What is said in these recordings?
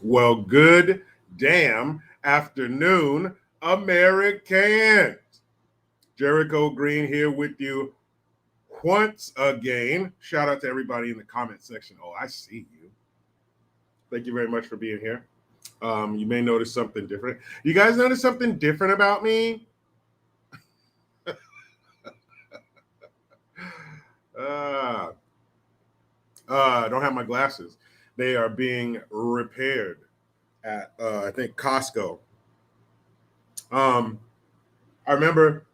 Well, good damn afternoon, Americans. Jericho Green here with you once again. Shout out to everybody in the comment section. Oh, I see you. Thank you very much for being here. You may notice something different. You guys notice something different about me? Uh, I don't have my glasses. They are being repaired at I think Costco. Um, I remember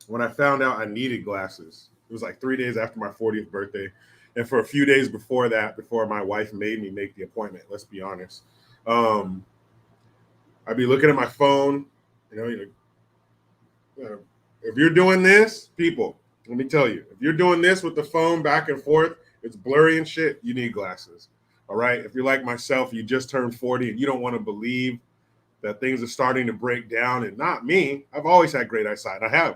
when I found out I needed glasses. It was like 3 days after my 40th birthday. And for a few days before that, before my wife made me make the appointment, let's be honest, um, I'd be looking at my phone. You know, if you're doing this, people, let me tell you, if you're doing this with the phone back and forth, it's blurry and shit, you need glasses. All right. If you're like myself, you just turned 40 and you don't want to believe that things are starting to break down, and not me. I've always had great eyesight. I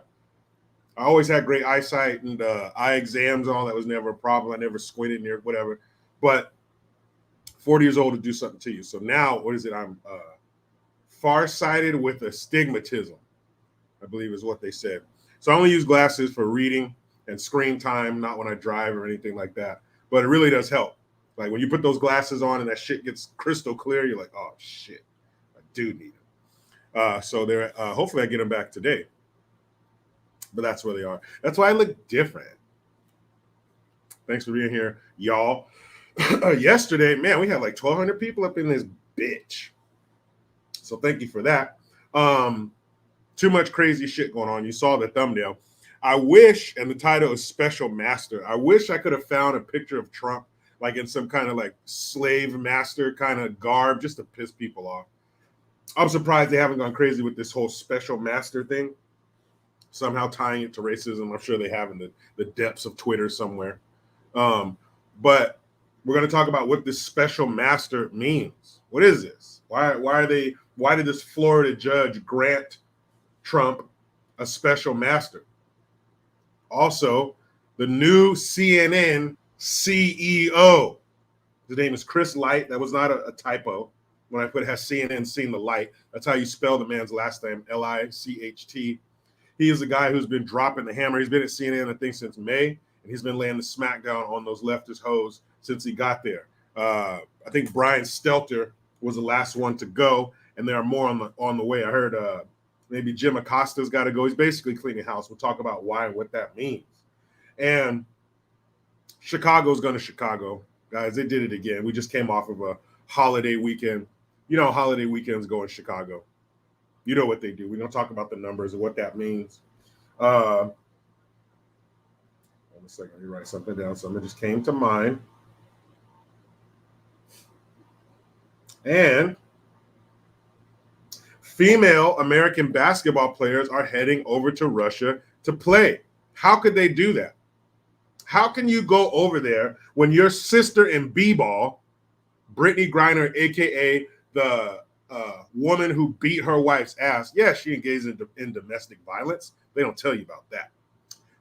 always had great eyesight and eye exams and all that was never a problem. I never squinted near whatever. But 40 years old to do something to you. So now, what is it? I'm farsighted with astigmatism, I believe is what they said. So I only use glasses for reading and screen time, not when I drive or anything like that. But it really does help. Like when you put those glasses on and that shit gets crystal clear, you're like, oh shit, I do need them. So they're hopefully I get them back today. But that's where they are. That's why I look different. Thanks for being here, y'all. Yesterday, man, we had like 1,200 people up in this bitch. So thank you for that. Too much crazy shit going on. You saw the thumbnail. I wish, and the title is Special Master. I wish I could have found a picture of Trump like in some kind of like slave master kind of garb just to piss people off. I'm surprised they haven't gone crazy with this whole special master thing. Somehow tying it to racism. I'm sure they have in the depths of Twitter somewhere. But we're going to talk about what this special master means. What is this? Why did this Florida judge grant Trump a special master? Also, the new CNN CEO. His name is Chris Light. That was not a typo. When I put has CNN seen the light, that's how you spell the man's last name, Licht. He is a guy who's been dropping the hammer. He's been at CNN, I think, since May, and he's been laying the smackdown on those leftist hoes since he got there. I think Brian Stelter was the last one to go, and there are more on the way. I heard maybe Jim Acosta's got to go. He's basically cleaning house. We'll talk about why and what that means. And Chicago's going to Chicago. Guys, they did it again. We just came off of a holiday weekend. You know, holiday weekends go in Chicago. You know what they do. We don't talk about the numbers and what that means. One second, let me write something down. Something just came to mind. And female American basketball players are heading over to Russia to play. How could they do that? How can you go over there when your sister in b-ball, Brittany Griner, a.k.a. the woman who beat her wife's ass, yeah, she engaged in domestic violence. They don't tell you about that.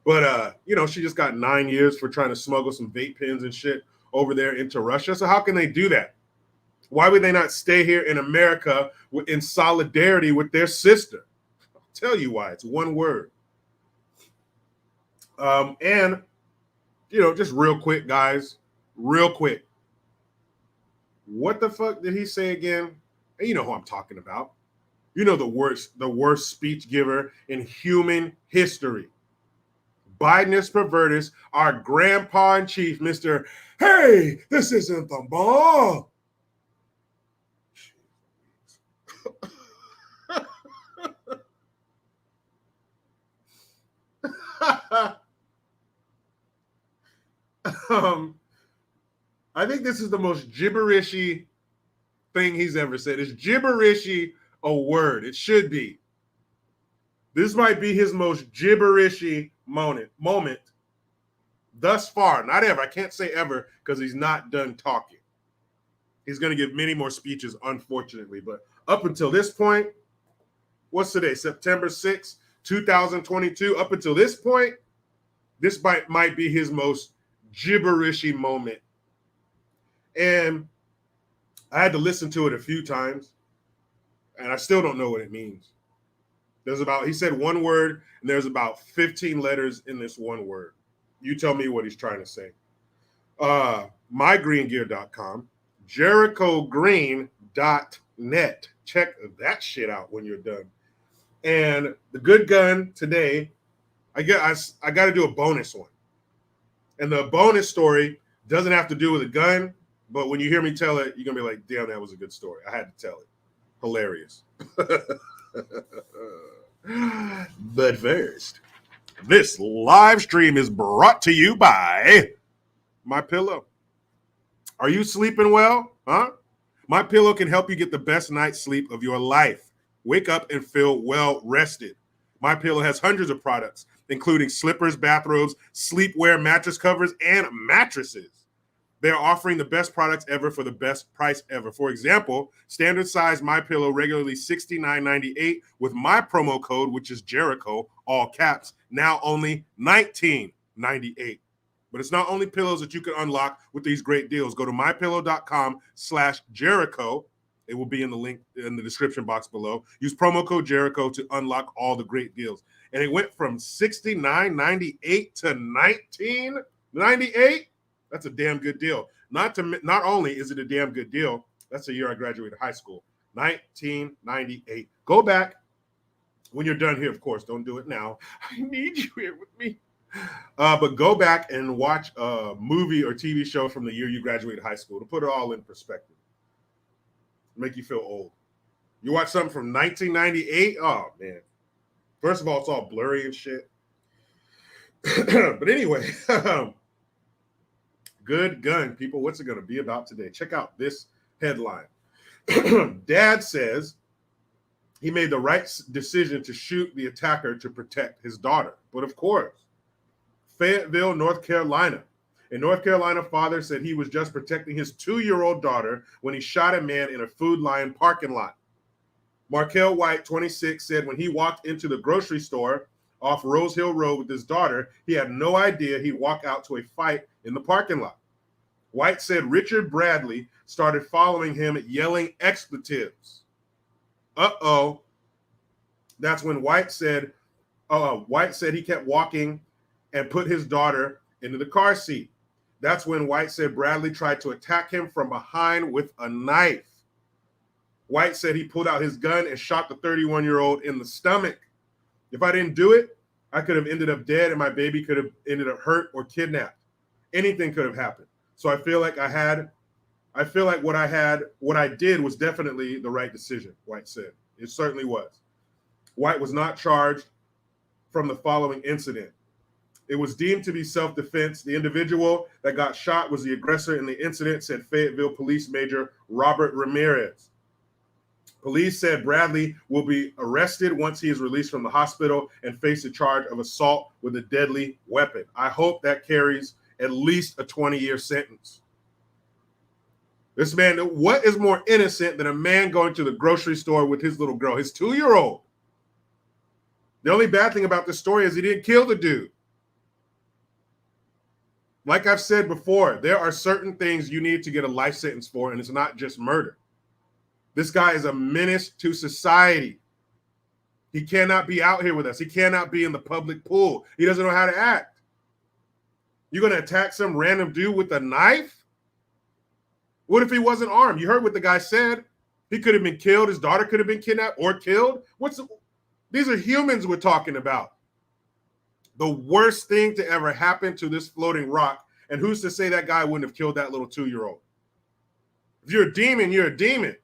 But, she just got 9 years for trying to smuggle some vape pens and shit over there into Russia. So how can they do that? Why would they not stay here in America in solidarity with their sister? I'll tell you why. It's one word. And, just real quick, guys, real quick. What the fuck did he say again? And you know who I'm talking about. You know the worst speech giver in human history. Bidenus pervertus, our grandpa in chief, Mr. Hey, this isn't the bomb. I think this is the most gibberishy thing he's ever said. Is gibberishy a word? It should be. This might be his most gibberishy moment thus far. Not ever. I can't say ever because he's not done talking. He's going to give many more speeches, unfortunately. But up until this point, what's today? September 6th, 2022. Up until this point, this might be his most gibberishy moment. And I had to listen to it a few times, and I still don't know what it means. He said one word, and there's about 15 letters in this one word. You tell me what he's trying to say. MyGreenGear.com, JerichoGreen.net. Check that shit out when you're done. And the good gun today, I got to do a bonus one. And the bonus story doesn't have to do with a gun, but when you hear me tell it, you're going to be like, damn, that was a good story. I had to tell it. Hilarious. But first, this live stream is brought to you by My Pillow. Are you sleeping well? Huh? My Pillow can help you get the best night's sleep of your life. Wake up and feel well rested. My Pillow has hundreds of products, including slippers, bathrobes, sleepwear, mattress covers, and mattresses. They're offering the best products ever for the best price ever. For example, standard size My Pillow regularly $69.98 with my promo code, which is Jericho, all caps, now only $19.98. But it's not only pillows that you can unlock with these great deals. Go to mypillow.com/Jericho. It will be in the link in the description box below. Use promo code Jericho to unlock all the great deals. And it went from $69.98 to $19.98. That's a damn good deal. Not only is it a damn good deal, that's the year I graduated high school. 1998. Go back when you're done here, of course. Don't do it now. I need you here with me. But go back and watch a movie or TV show from the year you graduated high school to put it all in perspective. Make you feel old. You watch something from 1998? Oh, man. First of all, it's all blurry and shit. But anyway, good gun, people. What's it going to be about today? Check out this headline. Dad says he made the right decision to shoot the attacker to protect his daughter. But of course, Fayetteville, North Carolina. A North Carolina father said he was just protecting his 2-year-old daughter when he shot a man in a Food Lion parking lot. Markel White, 26, said when he walked into the grocery store off Rose Hill Road with his daughter, he had no idea he'd walk out to a fight in the parking lot. White said Richard Bradley started following him yelling expletives. Uh-oh. That's when White said he kept walking and put his daughter into the car seat. That's when White said Bradley tried to attack him from behind with a knife. White said he pulled out his gun and shot the 31-year-old in the stomach. If I didn't do it, I could have ended up dead and my baby could have ended up hurt or kidnapped. Anything could have happened. So I feel like what I did was definitely the right decision, White said. It certainly was. White was not charged from the following incident. It was deemed to be self-defense. The individual that got shot was the aggressor in the incident, said Fayetteville Police Major Robert Ramirez. Police said Bradley will be arrested once he is released from the hospital and face a charge of assault with a deadly weapon. I hope that carries at least a 20-year sentence. This man, what is more innocent than a man going to the grocery store with his little girl, his 2-year-old? The only bad thing about this story is he didn't kill the dude. Like I've said before, there are certain things you need to get a life sentence for, and it's not just murder. This guy is a menace to society. He cannot be out here with us. He cannot be in the public pool. He doesn't know how to act. You're going to attack some random dude with a knife? What if he wasn't armed? You heard what the guy said. He could have been killed. His daughter could have been kidnapped or killed. These are humans we're talking about. The worst thing to ever happen to this floating rock. And who's to say that guy wouldn't have killed that little 2-year-old? If you're a demon, you're a demon.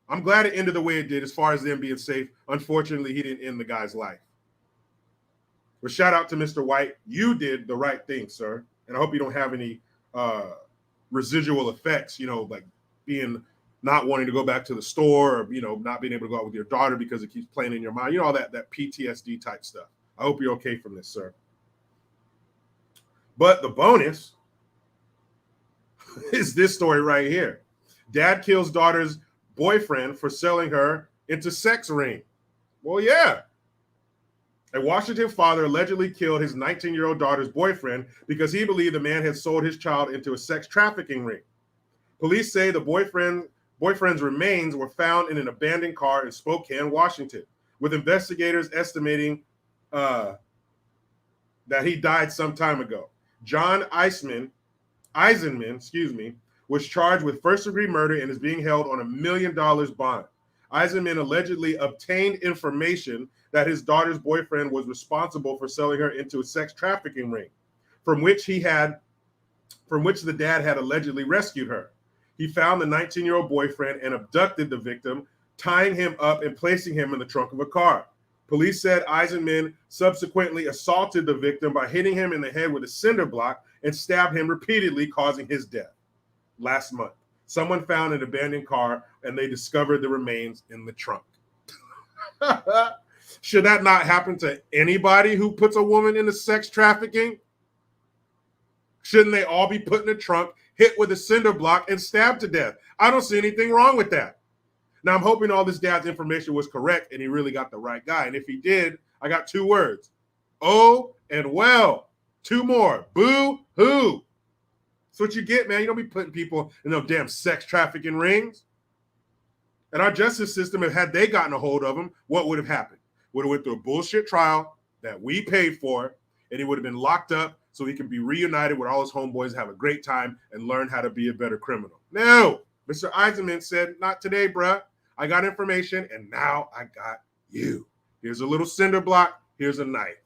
I'm glad it ended the way it did as far as them being safe. Unfortunately, he didn't end the guy's life. But shout out to Mr. White. You did the right thing, sir. And I hope you don't have any residual effects, like not wanting to go back to the store or, not being able to go out with your daughter because it keeps playing in your mind. All that PTSD type stuff. I hope you're okay from this, sir. But the bonus is this story right here. Dad kills daughter's boyfriend for selling her into sex ring. Well, yeah. A Washington father allegedly killed his 19-year-old daughter's boyfriend because he believed the man had sold his child into a sex trafficking ring. Police say the boyfriend's remains were found in an abandoned car in Spokane, Washington, with investigators estimating that he died some time ago. John Eisenman, was charged with first-degree murder and is being held on $1 million bond. Eisenman allegedly obtained information that his daughter's boyfriend was responsible for selling her into a sex trafficking ring, from which the dad had allegedly rescued her. He found the 19-year-old boyfriend and abducted the victim, tying him up and placing him in the trunk of a car. Police said Eisenman subsequently assaulted the victim by hitting him in the head with a cinder block and stabbed him repeatedly, causing his death. Last month, someone found an abandoned car and they discovered the remains in the trunk. Should that not happen to anybody who puts a woman into sex trafficking? Shouldn't they all be put in the trunk, hit with a cinder block, and stabbed to death? I don't see anything wrong with that. Now, I'm hoping all this dad's information was correct and he really got the right guy. And if he did, I got 2 words. Oh, and well. 2 more. Boo-hoo. That's what you get, man. You don't be putting people in those damn sex trafficking rings. And our justice system, had they gotten a hold of him, what would have happened? Would have went through a bullshit trial that we paid for, and he would have been locked up so he can be reunited with all his homeboys, have a great time, and learn how to be a better criminal. No, Mr. Eisenman said, not today, bruh. I got information, and now I got you. Here's a little cinder block. Here's a knife.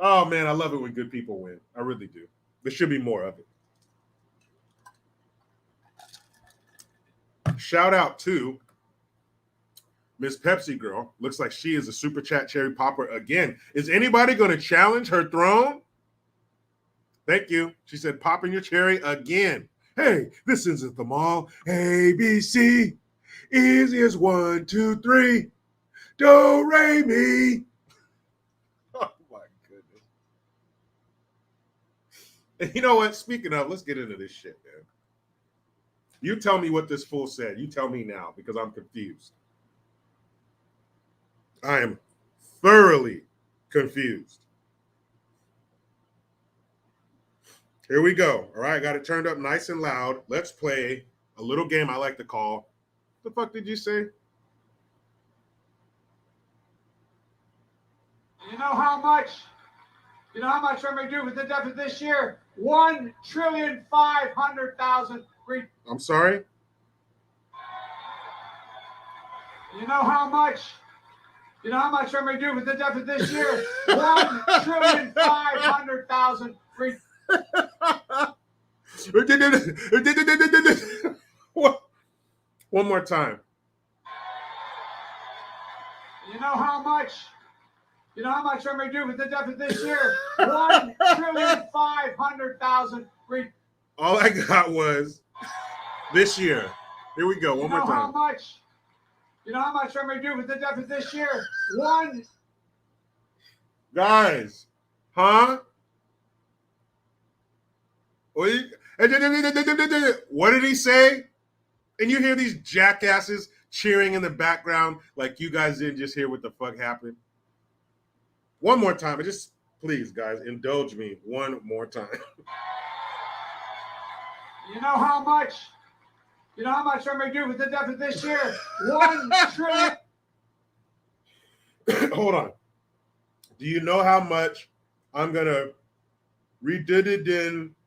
Oh, man, I love it when good people win. I really do. There should be more of it. Shout out to Miss Pepsi Girl. Looks like she is a super chat cherry popper again. Is anybody going to challenge her throne? Thank you. She said, popping your cherry again. Hey, this isn't the mall. ABC. Easy as 1, 2, 3. Do, re, mi. Oh, my goodness. And you know what? Speaking of, let's get into this shit, man. You tell me what this fool said. You tell me now, because I'm confused. I am thoroughly confused. Here we go. All right, got it turned up nice and loud. Let's play a little game I like to call. What the fuck did you say? You know how much I'm going to do with the deficit this year? 1,500,000,000. I'm sorry? You know how much I'm going to do with the deficit this year? 1,500,000,000. One more time. You know how much I'm going to do with the deficit this year? 1,500,000,000. All I got was this year. Here we go. One more time. You know how much I'm going to do with the deficit this year? Guys, huh? What did he say? And you hear these jackasses cheering in the background like you guys didn't just hear what the fuck happened. One more time. Just please, guys, indulge me one more time. You know how much I'm going to do with the deficit this year? 1 trillion. Hold on. Do you know how much I'm going to redo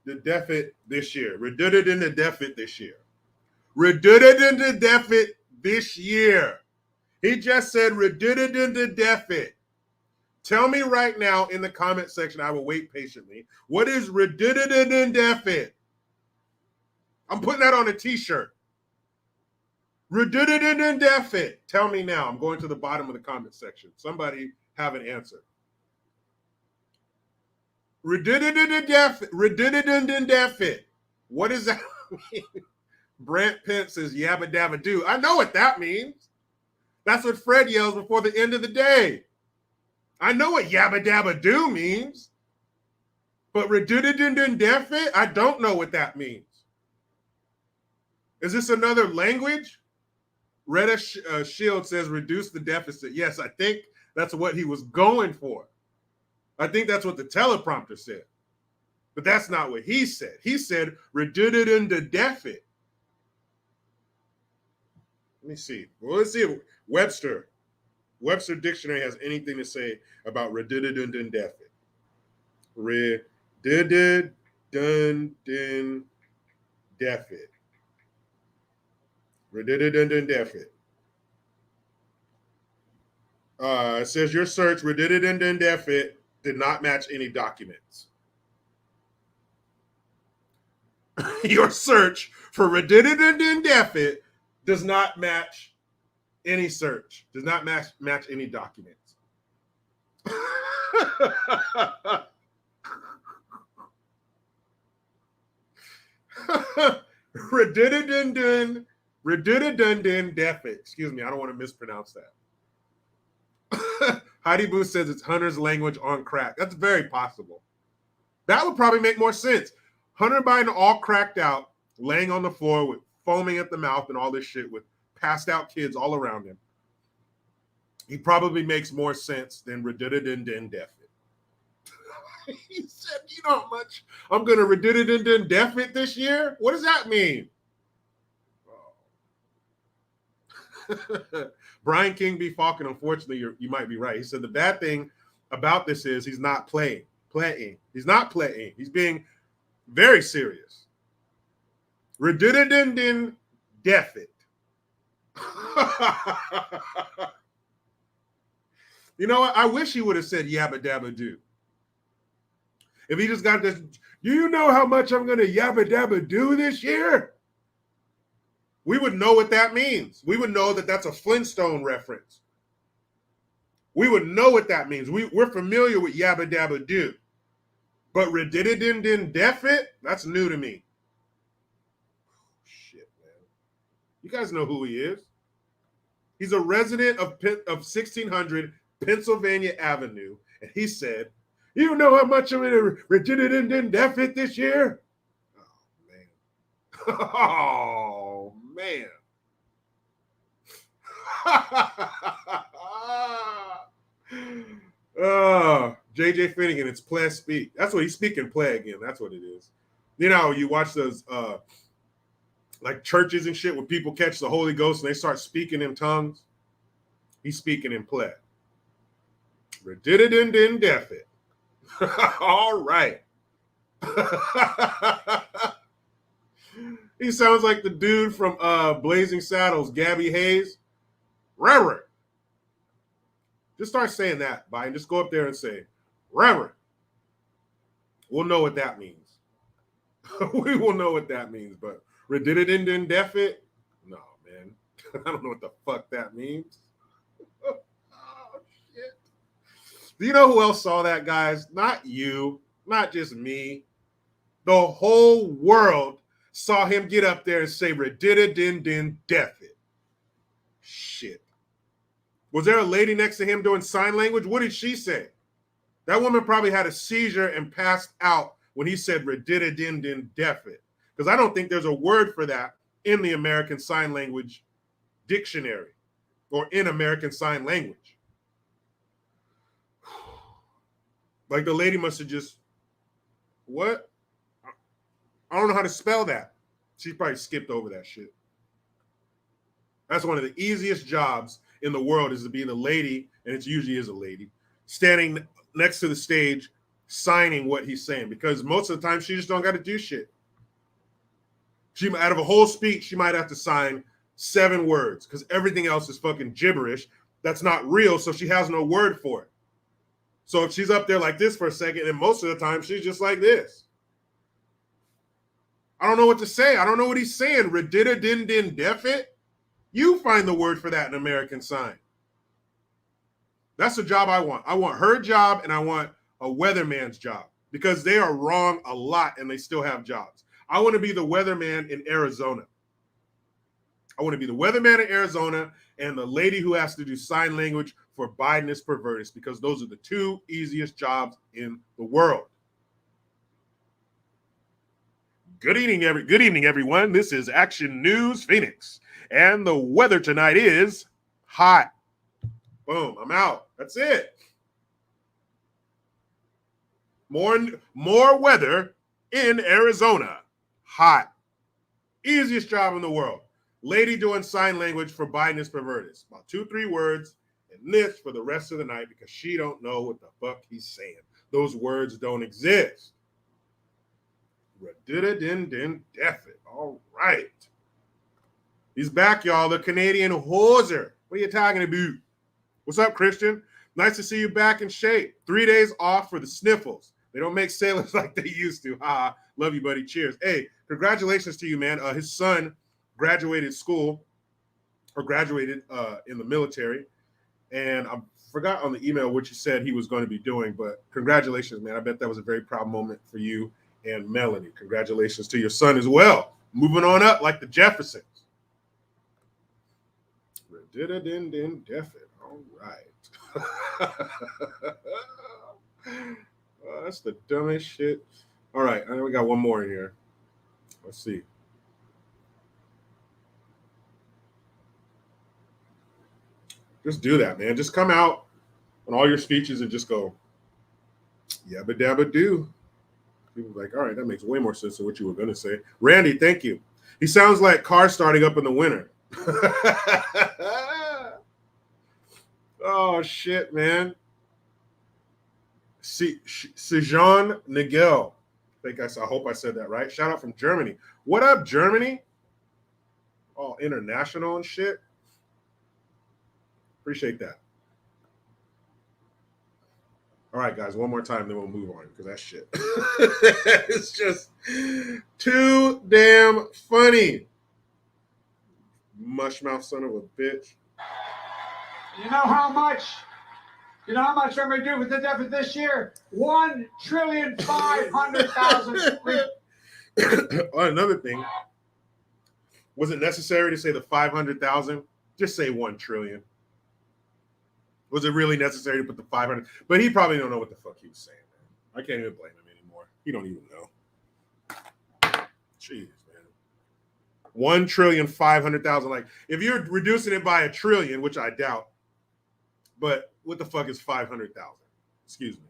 the deficit this year? Redo in the deficit this year. Redo in the deficit this year. He just said redo in the deficit. Tell me right now in the comment section. I will wait patiently. What is redo in the deficit? I'm putting that on a t-shirt. Redo in the deficit. Tell me now. I'm going to the bottom of the comment section. Somebody have an answer. Redundant. What does that mean? Brant Pence says yabba dabba do. I know what that means. That's what Fred yells before the end of the day. I know what yabba dabba do means. But redundant, I don't know what that means. Is this another language? Retta Shield says reduce the deficit. Yes, I think that's what he was going for. I think that's what the teleprompter said. But that's not what he said. He said, redundant. Let me see. Well, let's see if Webster Dictionary has anything to say about redundant. Redundant. Redundant. It says your search redundant did not match any documents. Your search for redundant does not match any search, does not match any documents. Redundant. Excuse me, I don't want to mispronounce that. Heidi Booth says it's Hunter's language on crack. That's very possible. That would probably make more sense. Hunter Biden all cracked out, laying on the floor with foaming at the mouth and all this shit with passed out kids all around him. He probably makes more sense than redundant. He said, you know how much I'm going to redundant this year? What does that mean? Oh. Brian King B. Falcon, unfortunately, you might be right. He said the bad thing about this is he's not playing. He's not playing. He's being very serious. Redundant. You know what? I wish he would have said yabba dabba do. If he just got this, do you know how much I'm going to yabba dabba do this year? We would know what that means. We would know that that's a Flintstone reference. We would know what that means. We're familiar with yabba dabba do. But redundant, that's new to me. Shit, man. You guys know who he is. He's a resident of 1600 Pennsylvania Avenue. And he said, you know how much I'm in a redundant this year? Oh, man. Oh, man. JJ Finnegan, it's play speak. That's what he's speaking play again. That's what it is. You know, you watch those like churches and shit where people catch the Holy Ghost and they start speaking in tongues. He's speaking in play. Redundant. All right. He sounds like the dude from Blazing Saddles, Gabby Hayes. Reverend. Just start saying that, Biden. Just go up there and say, Reverend. We'll know what that means. We will know what that means, but redundant? No, man. I don't know what the fuck that means. Oh, shit. Do you know who else saw that, guys? Not you, not just me. The whole world saw him get up there and say redundant. Shit. Was there a lady next to him doing sign language? What did she say? That woman probably had a seizure and passed out when he said redundant. Because I don't think there's a word for that in the American Sign Language dictionary or in American Sign Language. Like the lady must have just, what? I don't know how to spell that. She probably skipped over that shit. That's one of the easiest jobs in the world, is to be the lady, and it usually is a lady, standing next to the stage signing what he's saying, because most of the time she just don't got to do shit. She, out of a whole speech, she might have to sign 7 words because everything else is fucking gibberish. That's not real, so she has no word for it. So if she's up there like this for a second, and most of the time she's just like this. I don't know what to say. I don't know what he's saying. Redundant. You find the word for that in American Sign. That's the job I want. I want her job, and I want a weatherman's job, because they are wrong a lot and they still have jobs. I want to be the weatherman in Arizona. I want to be the weatherman in Arizona and the lady who has to do sign language for Biden is perverted, because those are the 2 easiest jobs in the world. Good evening, everyone. This is Action News Phoenix, and the weather tonight is hot. Boom, I'm out. That's it. More weather in Arizona. Hot. Easiest job in the world. Lady doing sign language for Biden is perverted. About 2-3 words and this for the rest of the night because she don't know what the fuck he's saying. Those words don't exist. All right. He's back, y'all. The Canadian hoser. What are you talking about? What's up, Christian? Nice to see you back in shape. 3 days off for the sniffles. They don't make sailors like they used to. Ha. Love you, buddy. Cheers. Hey, congratulations to you, man. His son graduated school or graduated in the military. And I forgot on the email what you said he was going to be doing, but congratulations, man. I bet that was a very proud moment for you and Melanie. Congratulations to your son as well. Moving on up like the Jeffersons. All right. That's the dumbest shit. All right, I know we got one more in here. Let's see. Just do that, man. Just come out on all your speeches and just go, yabba dabba do. People are like, all right, that makes way more sense than what you were going to say. Randy, thank you. He sounds like cars starting up in the winter. Oh, shit, man. Sejan Nigel. I hope I said that right. Shout out from Germany. What up, Germany? All international and shit. Appreciate that. All right, guys, one more time, then we'll move on because that shit. It's just too damn funny. Mushmouth son of a bitch. You know how much I'm going to do with the deficit this year? $1,500,000,000. Another thing. Was it necessary to say the 500,000? Just say 1 trillion. Was it really necessary to put the 500? But he probably don't know what the fuck he was saying, man. I can't even blame him anymore. He don't even know. Jeez, man. 1,500,000,000. Like, if you're reducing it by 1 trillion, which I doubt, but what the fuck is 500,000? Excuse me.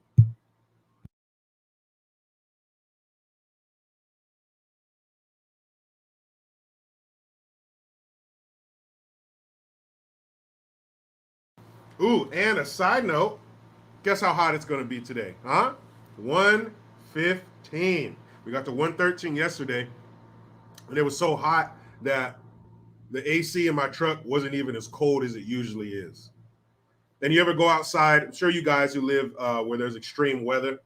Ooh, and a side note, guess how hot it's going to be today, huh? 115. We got to 113 yesterday, and it was so hot that the AC in my truck wasn't even as cold as it usually is. And you ever go outside? I'm sure you guys who live where there's extreme weather,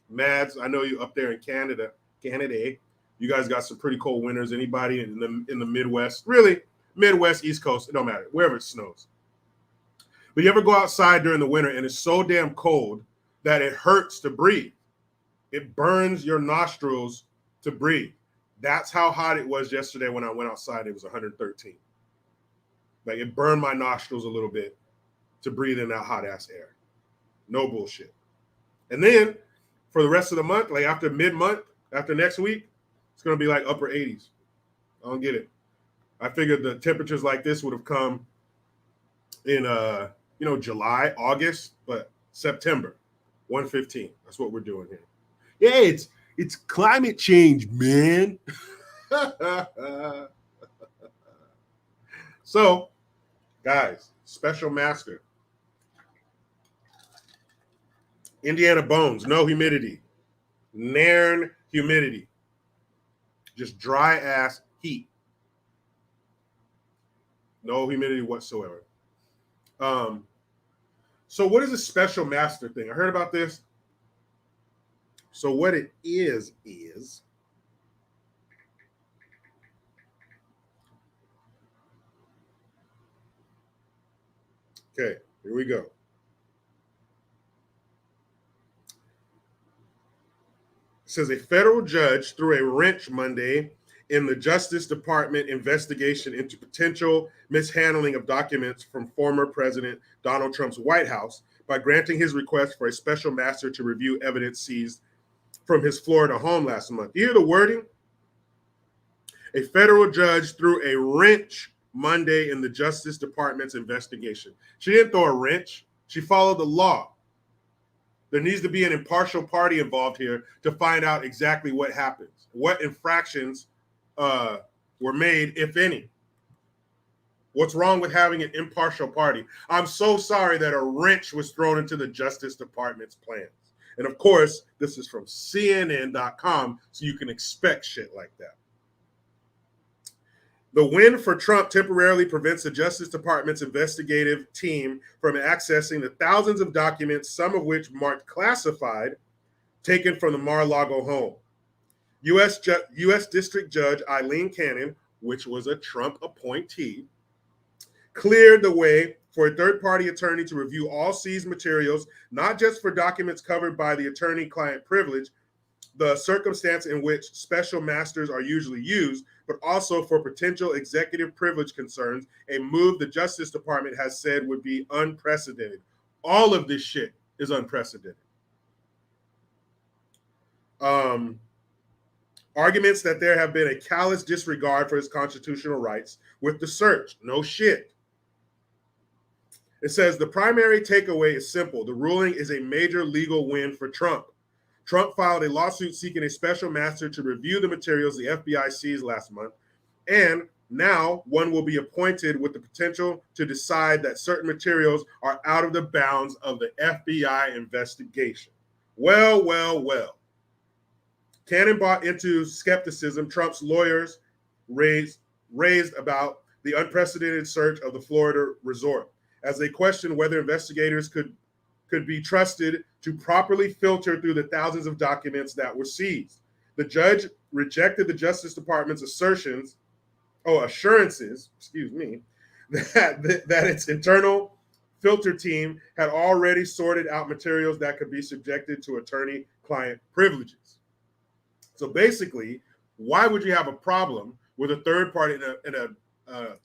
Mads, I know you up there in Canada, you guys got some pretty cold winters. Anybody in the Midwest, really, Midwest, East Coast, it don't matter, wherever it snows. But you ever go outside during the winter and it's so damn cold that it hurts to breathe. It burns your nostrils to breathe. That's how hot it was yesterday when I went outside. It was 113. Like, it burned my nostrils a little bit to breathe in that hot ass air. No bullshit. And then for the rest of the month, like after mid-month, after next week, it's going to be like upper 80s. I don't get it. I figured the temperatures like this would have come in July, August, but September, 115. That's what we're doing here. Yeah, it's climate change, man. So, guys, special master. Indiana Bones, no humidity. Nairn humidity. Just dry ass heat. No humidity whatsoever. So what is a special master thing? I heard about this. So what it is okay, here we go. It says a federal judge threw a wrench Monday in the Justice Department investigation into potential mishandling of documents from former President Donald Trump's White House by granting his request for a special master to review evidence seized from his Florida home last month. You hear the wording? A federal judge threw a wrench Monday in the Justice Department's investigation. She didn't throw a wrench. She followed the law. There needs to be an impartial party involved here to find out exactly what happens, what infractions were made, if any. What's wrong with having an impartial party? I'm so sorry that a wrench was thrown into the Justice Department's plans. And of course, this is from CNN.com, so you can expect shit like that. The win for Trump temporarily prevents the Justice Department's investigative team from accessing the thousands of documents, some of which marked classified, taken from the Mar-a-Lago home. U.S. District Judge Eileen Cannon, which was a Trump appointee, cleared the way for a third-party attorney to review all seized materials, not just for documents covered by the attorney-client privilege, the circumstance in which special masters are usually used, but also for potential executive privilege concerns, a move the Justice Department has said would be unprecedented. All of this shit is unprecedented. Arguments that there have been a callous disregard for his constitutional rights with the search. No shit. It says the primary takeaway is simple. The ruling is a major legal win for Trump. Trump filed a lawsuit seeking a special master to review the materials the FBI seized last month, and now one will be appointed with the potential to decide that certain materials are out of the bounds of the FBI investigation. Well, well, well. Cannon bought into skepticism Trump's lawyers raised about the unprecedented search of the Florida resort, as they questioned whether investigators could be trusted to properly filter through the thousands of documents that were seized. The judge rejected the Justice Department's assurances, that its internal filter team had already sorted out materials that could be subjected to attorney-client privileges. So basically, why would you have a problem with a third party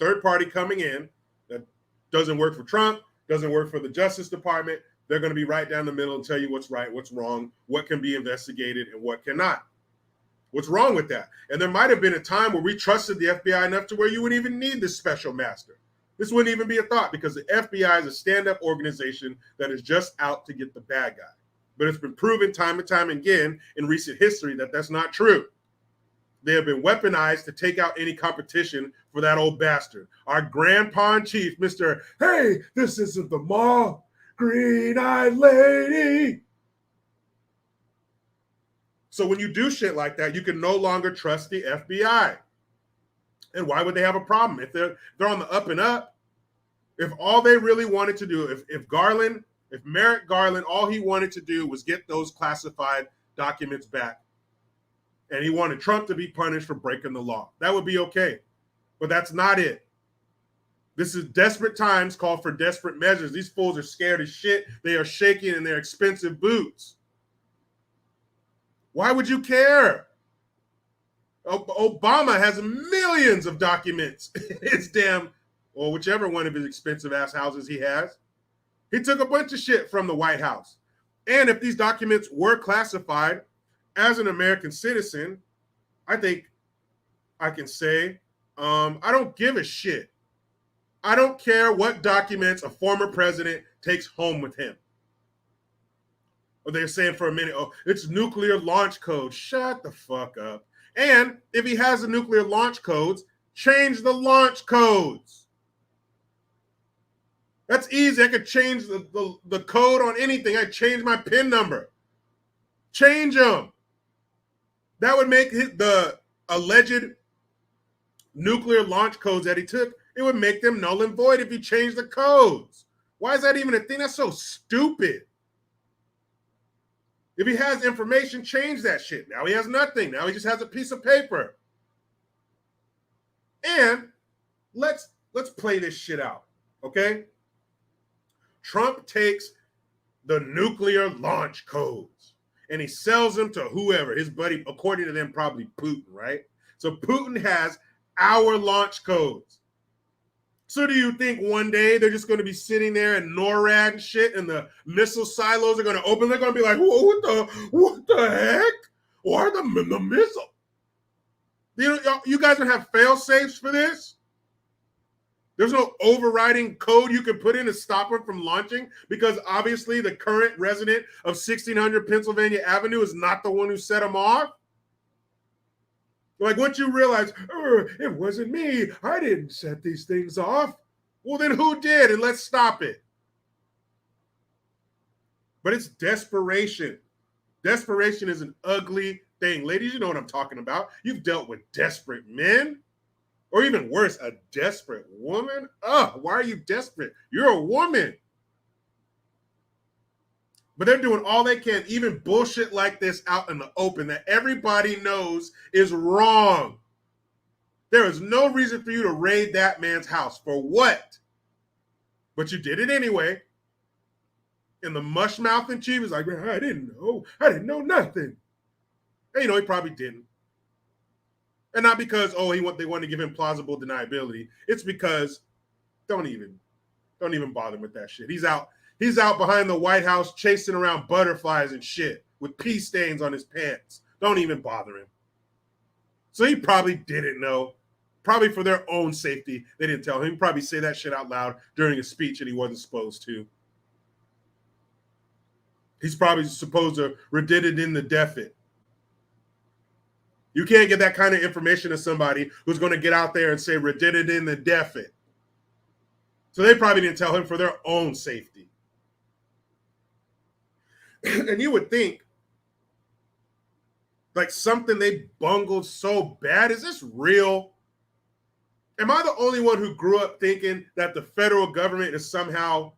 third party coming in that doesn't work for Trump, doesn't work for the Justice Department? They're going to be right down the middle and tell you what's right, what's wrong, what can be investigated, and what cannot. What's wrong with that? And there might have been a time where we trusted the FBI enough to where you wouldn't even need this special master. This wouldn't even be a thought because the FBI is a stand-up organization that is just out to get the bad guy. But it's been proven time and time again in recent history that that's not true. They have been weaponized to take out any competition for that old bastard. Our grandpa in chief, Mr. Hey, this isn't the mall. Green-eyed lady. So when you do shit like that, you can no longer trust the FBI. And why would they have a problem? If they're on the up and up, if all they really wanted to do, if Merrick Garland, all he wanted to do was get those classified documents back, and he wanted Trump to be punished for breaking the law, that would be okay. But that's not it. This is desperate times call for desperate measures. These fools are scared as shit. They are shaking in their expensive boots. Why would you care? Obama has millions of documents in his or whichever one of his expensive ass houses he has. He took a bunch of shit from the White House. And if these documents were classified, as an American citizen, I think I can say, I don't give a shit. I don't care what documents a former president takes home with him. Or they're saying for a minute, oh, it's nuclear launch code. Shut the fuck up. And if he has the nuclear launch codes, change the launch codes. That's easy. I could change the code on anything. I change my PIN number. Change them. That would make the alleged nuclear launch codes that he took, it would make them null and void if you change the codes. Why is that even a thing? That's so stupid. If he has information, change that shit. Now he has nothing. Now he just has a piece of paper. And let's play this shit out, okay? Trump takes the nuclear launch codes and he sells them to whoever, his buddy, according to them, probably Putin, right? So Putin has our launch codes. So do you think one day they're just going to be sitting there in NORAD and shit and the missile silos are going to open? They're going to be like, whoa, what the heck? Why the missile? You guys don't have fail safes for this? There's no overriding code you can put in to stop him from launching, because obviously the current resident of 1600 Pennsylvania Avenue is not the one who set him off. Like, once you realize, it wasn't me, I didn't set these things off. Well, then who did? And let's stop it. But it's desperation. Desperation is an ugly thing. Ladies, you know what I'm talking about. You've dealt with desperate men, or even worse, a desperate woman. Why are you desperate? You're a woman. But they're doing all they can, even bullshit like this out in the open that everybody knows is wrong. There is no reason for you to raid that man's house. For what? But you did it anyway. And the mush mouth and chief is like, man, I didn't know nothing. And he probably didn't. And not because, they want to give him plausible deniability. It's because don't even bother with that shit. He's out behind the White House chasing around butterflies and shit with pee stains on his pants. Don't even bother him. So he probably didn't know. Probably for their own safety, they didn't tell him. He'd probably say that shit out loud during a speech that he wasn't supposed to. He's probably supposed to redid it in the deafit. You can't get that kind of information to somebody who's going to get out there and say redid it in the deafit. So they probably didn't tell him for their own safety. And you would think, like, something they bungled so bad. Is this real? Am I the only one who grew up thinking that the federal government is somehow,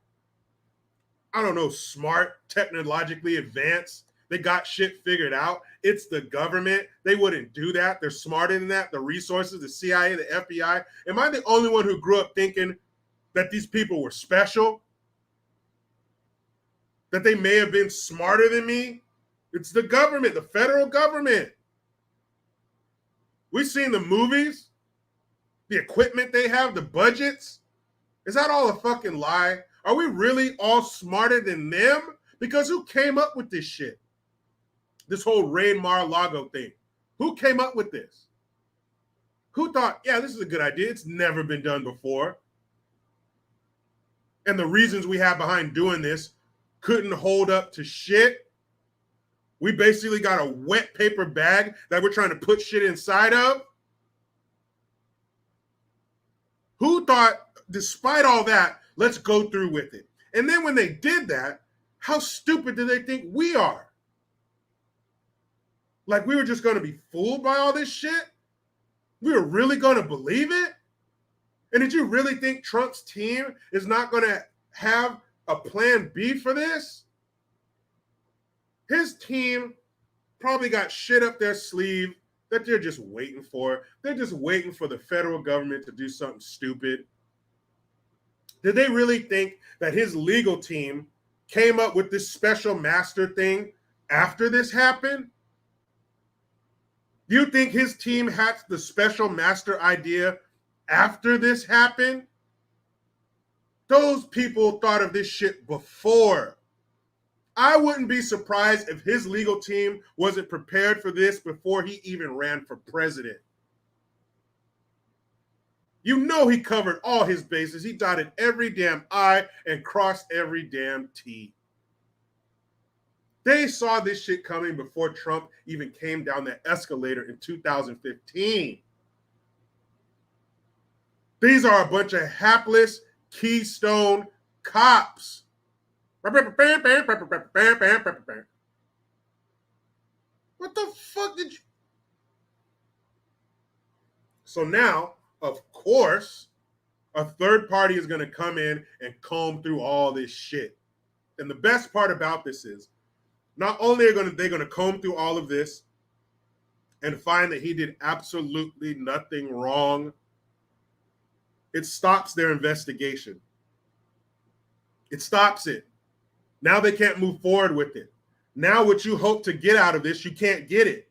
I don't know, smart, technologically advanced? They got shit figured out. It's the government. They wouldn't do that. They're smarter than that. The resources, the CIA, the FBI. Am I the only one who grew up thinking that these people were special? That they may have been smarter than me? It's the government, the federal government. We've seen the movies, the equipment they have, the budgets. Is that all a fucking lie? Are we really all smarter than them? Because who came up with this shit? This whole raid Mar-a-Lago thing. Who came up with this? Who thought, yeah, this is a good idea. It's never been done before. And the reasons we have behind doing this couldn't hold up to shit. We basically got a wet paper bag that we're trying to put shit inside of. Who thought, despite all that, let's go through with it? And then when they did that, how stupid do they think we are? Like, we were just going to be fooled by all this shit? We were really going to believe it? And did you really think Trump's team is not going to have a plan B for this? His team probably got shit up their sleeve that they're just waiting for. They're just waiting for the federal government to do something stupid. Did they really think that his legal team came up with this special master thing after this happened? Do you think his team had the special master idea after this happened? Those people thought of this shit before. I wouldn't be surprised if his legal team wasn't prepared for this before he even ran for president. You know he covered all his bases. He dotted every damn I and crossed every damn T. They saw this shit coming before Trump even came down that escalator in 2015. These are a bunch of hapless Keystone cops. What the fuck did you? So now, of course, a third party is going to come in and comb through all this shit. And the best part about this is, not only are they going to comb through all of this and find that he did absolutely nothing wrong, it stops their investigation. It stops it. Now they can't move forward with it. Now what you hope to get out of this, you can't get it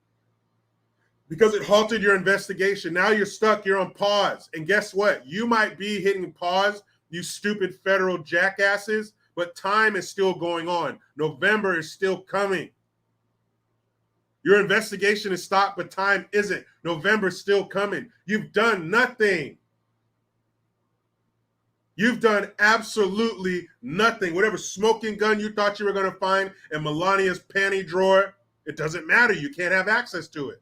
because it halted your investigation. Now you're stuck. You're on pause. And guess what? You might be hitting pause, you stupid federal jackasses, but time is still going on. November is still coming. Your investigation is stopped, but time isn't. November's still coming. You've done nothing. You've done absolutely nothing. Whatever smoking gun you thought you were going to find in Melania's panty drawer, it doesn't matter. You can't have access to it.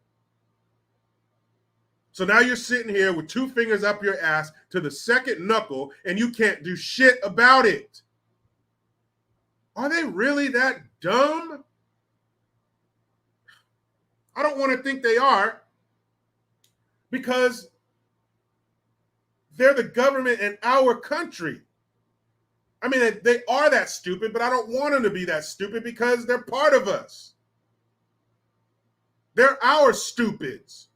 So now you're sitting here with 2 fingers up your ass to the second knuckle, and you can't do shit about it. Are they really that dumb? I don't want to think they are, because they're the government in our country. I mean, they are that stupid, but I don't want them to be that stupid because they're part of us. They're our stupids.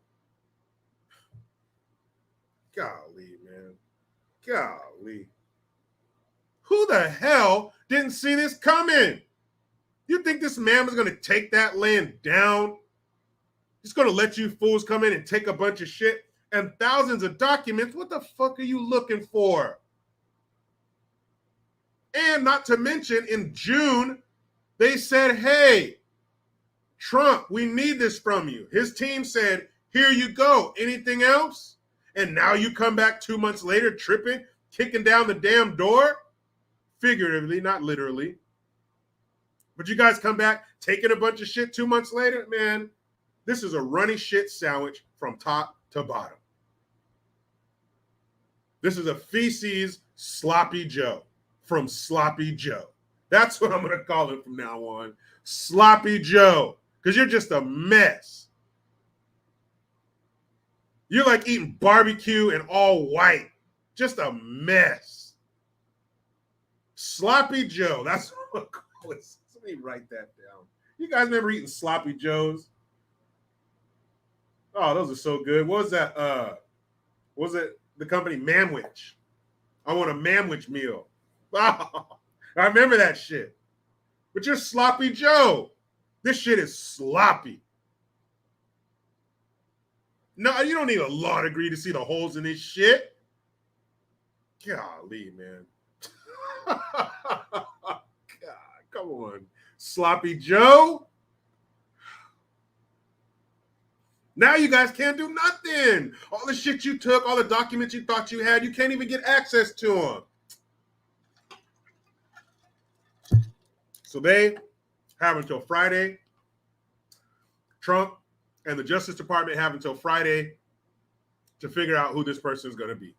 Golly, man. Golly. Who the hell didn't see this coming? You think this man was going to take that land down? He's going to let you fools come in and take a bunch of shit and thousands of documents? What the fuck are you looking for? And not to mention, in June, they said, hey, Trump, we need this from you. His team said, here you go. Anything else? And now you come back 2 months later, tripping, kicking down the damn door? Figuratively, not literally. But you guys come back, taking a bunch of shit 2 months later? Man, this is a runny shit sandwich from top to bottom. This is a feces sloppy Joe from Sloppy Joe. That's what I'm going to call it from now on. Sloppy Joe. Because you're just a mess. You're like eating barbecue and all white. Just a mess. Sloppy Joe. That's what I'm calling it. Let me write that down. You guys remember eating Sloppy Joes? Oh, those are so good. What was that? What was it? The company Manwich. I want a Manwich meal. Oh, I remember that shit. But you're Sloppy Joe. This shit is sloppy. No, you don't need a law degree to see the holes in this shit. Golly, man. God, come on. Sloppy Joe. Now you guys can't do nothing. All the shit you took, all the documents you thought you had, you can't even get access to them. So they have until Friday. Trump and the Justice Department have until Friday to figure out who this person is going to be.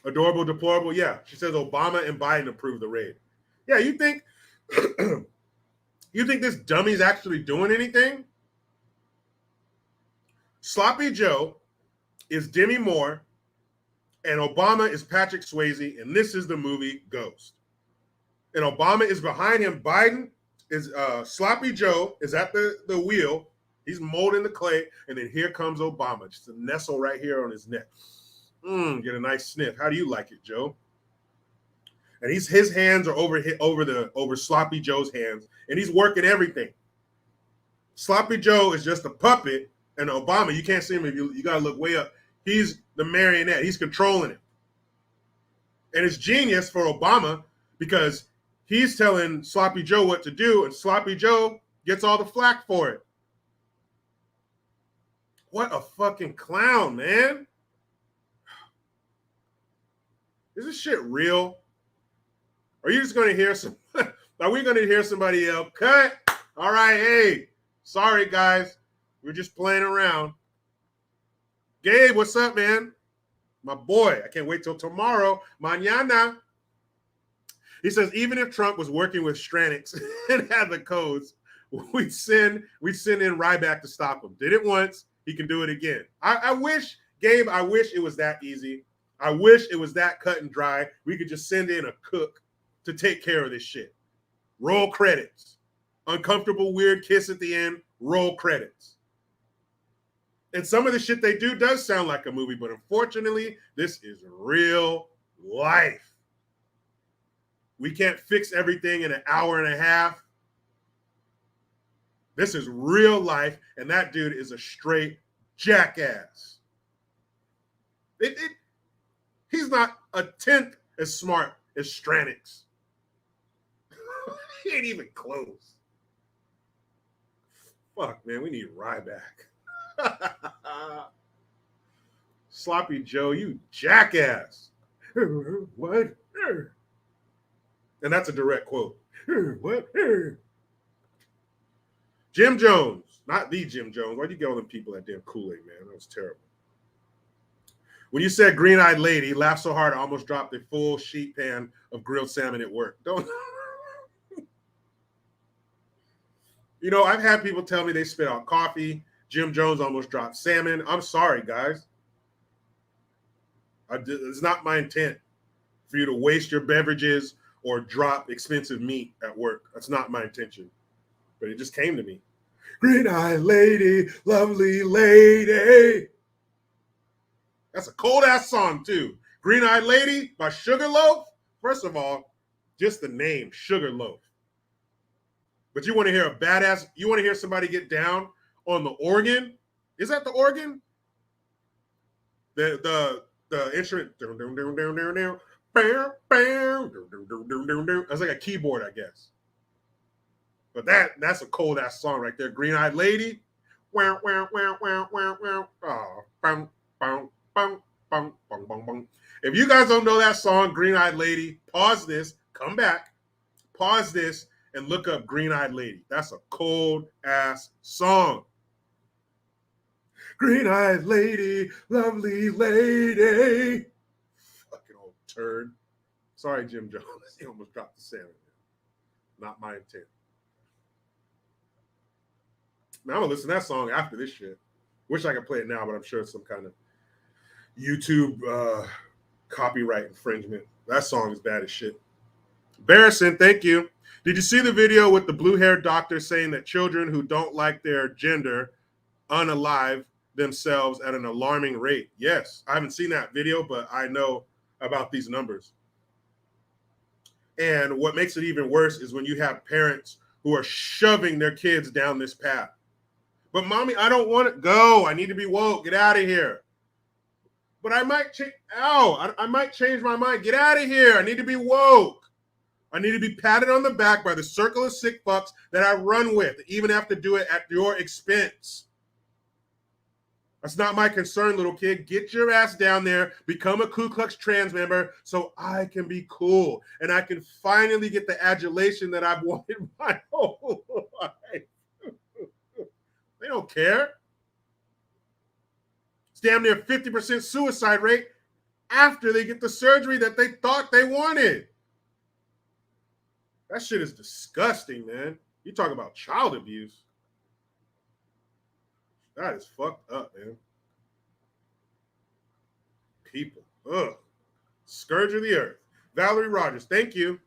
Adorable, deplorable. Yeah, she says Obama and Biden approved the raid. Yeah, you think you think this dummy's actually doing anything? Sloppy Joe is Demi Moore and Obama is Patrick Swayze, and this is the movie Ghost. And Obama is behind him. Biden is Sloppy Joe is at the wheel. He's molding the clay, and then here comes Obama, just a nestle right here on his neck. Get a nice sniff. How do you like it, Joe? And his hands are over Sloppy Joe's hands, and he's working everything. Sloppy Joe is just a puppet, and Obama, you can't see him if you gotta look way up. He's the marionette. He's controlling it. And it's genius for Obama because he's telling Sloppy Joe what to do, and Sloppy Joe gets all the flack for it. What a fucking clown, man. Is this shit real? Are you just going to hear are we going to hear somebody yell, cut? All right, hey, sorry, guys. We're just playing around. Gabe, what's up, man? My boy, I can't wait till tomorrow. Mañana. He says, even if Trump was working with Stranix and had the codes, we'd send in Ryback to stop him. Did it once, he can do it again. I wish, Gabe, I wish it was that easy. I wish it was that cut and dry. We could just send in a cook to take care of this shit. Roll credits. Uncomfortable, weird kiss at the end. Roll credits. And some of the shit they do does sound like a movie, but unfortunately, this is real life. We can't fix everything in an hour and a half. This is real life, and that dude is a straight jackass. He's not a tenth as smart as Stranix. He ain't even close. Fuck, man, we need Ryback. Sloppy Joe, you jackass. What? And that's a direct quote. What? Jim Jones, not the Jim Jones. Why'd you get all them people that damn Kool-Aid, man? That was terrible. When you said green-eyed lady, laughed so hard I almost dropped a full sheet pan of grilled salmon at work. Don't. You know, I've had people tell me they spit out coffee. Jim Jones almost dropped salmon. I'm sorry, guys. It's not my intent for you to waste your beverages or drop expensive meat at work. That's not my intention. But it just came to me. Green-eyed lady, lovely lady. That's a cold-ass song, too. Green-eyed lady by Sugarloaf. First of all, just the name, Sugarloaf. But you want to hear a badass, you want to hear somebody get down on the organ? Is that the organ? The instrument. That's like a keyboard, I guess. But that's a cold ass song right there. Green Eyed Lady. If you guys don't know that song, Green Eyed Lady, pause this, come back, pause this, and look up Green Eyed Lady. That's a cold ass song. Green Eyed Lady, lovely lady. Fucking old turd. Sorry, Jim Jones. He almost dropped the salmon. Not my intent. Now I'm gonna listen to that song after this shit. Wish I could play it now, but I'm sure it's some kind of YouTube copyright infringement. That song is bad as shit. Barrison, thank you. Did you see the video with the blue-haired doctor saying that children who don't like their gender unalive themselves at an alarming rate? Yes, I haven't seen that video, but I know about these numbers. And what makes it even worse is when you have parents who are shoving their kids down this path. But mommy, I don't want to go. I need to be woke. Get out of here. But I might I might change my mind. Get out of here. I need to be woke. I need to be patted on the back by the circle of sick fucks that I run with, even have to do it at your expense. That's not my concern, little kid. Get your ass down there, become a Ku Klux Trans member so I can be cool and I can finally get the adulation that I've wanted my whole life. They don't care. It's damn near 50% suicide rate after they get the surgery that they thought they wanted. That shit is disgusting, man. You talk about child abuse. That is fucked up, man. People. Ugh. Scourge of the earth. Valerie Rogers, thank you.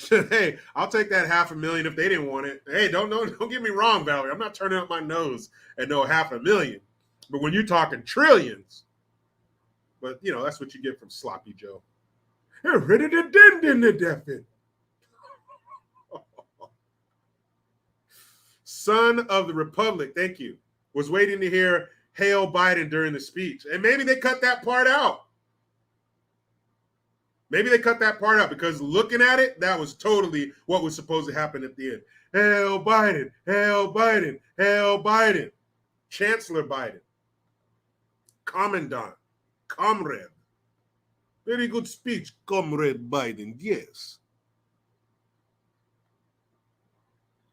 Hey, I'll take that $500,000 if they didn't want it. Hey, don't get me wrong, Valerie. I'm not turning up my nose at no $500,000. But when you're talking trillions, but you know, that's what you get from Sloppy Joe. Son of the Republic, thank you. Was waiting to hear Hail Biden during the speech. And maybe they cut that part out. Maybe they cut that part out because looking at it, that was totally what was supposed to happen at the end. Hail Biden, hail Biden, hail Biden. Chancellor Biden. Commandant, comrade. Very good speech, Comrade Biden, yes.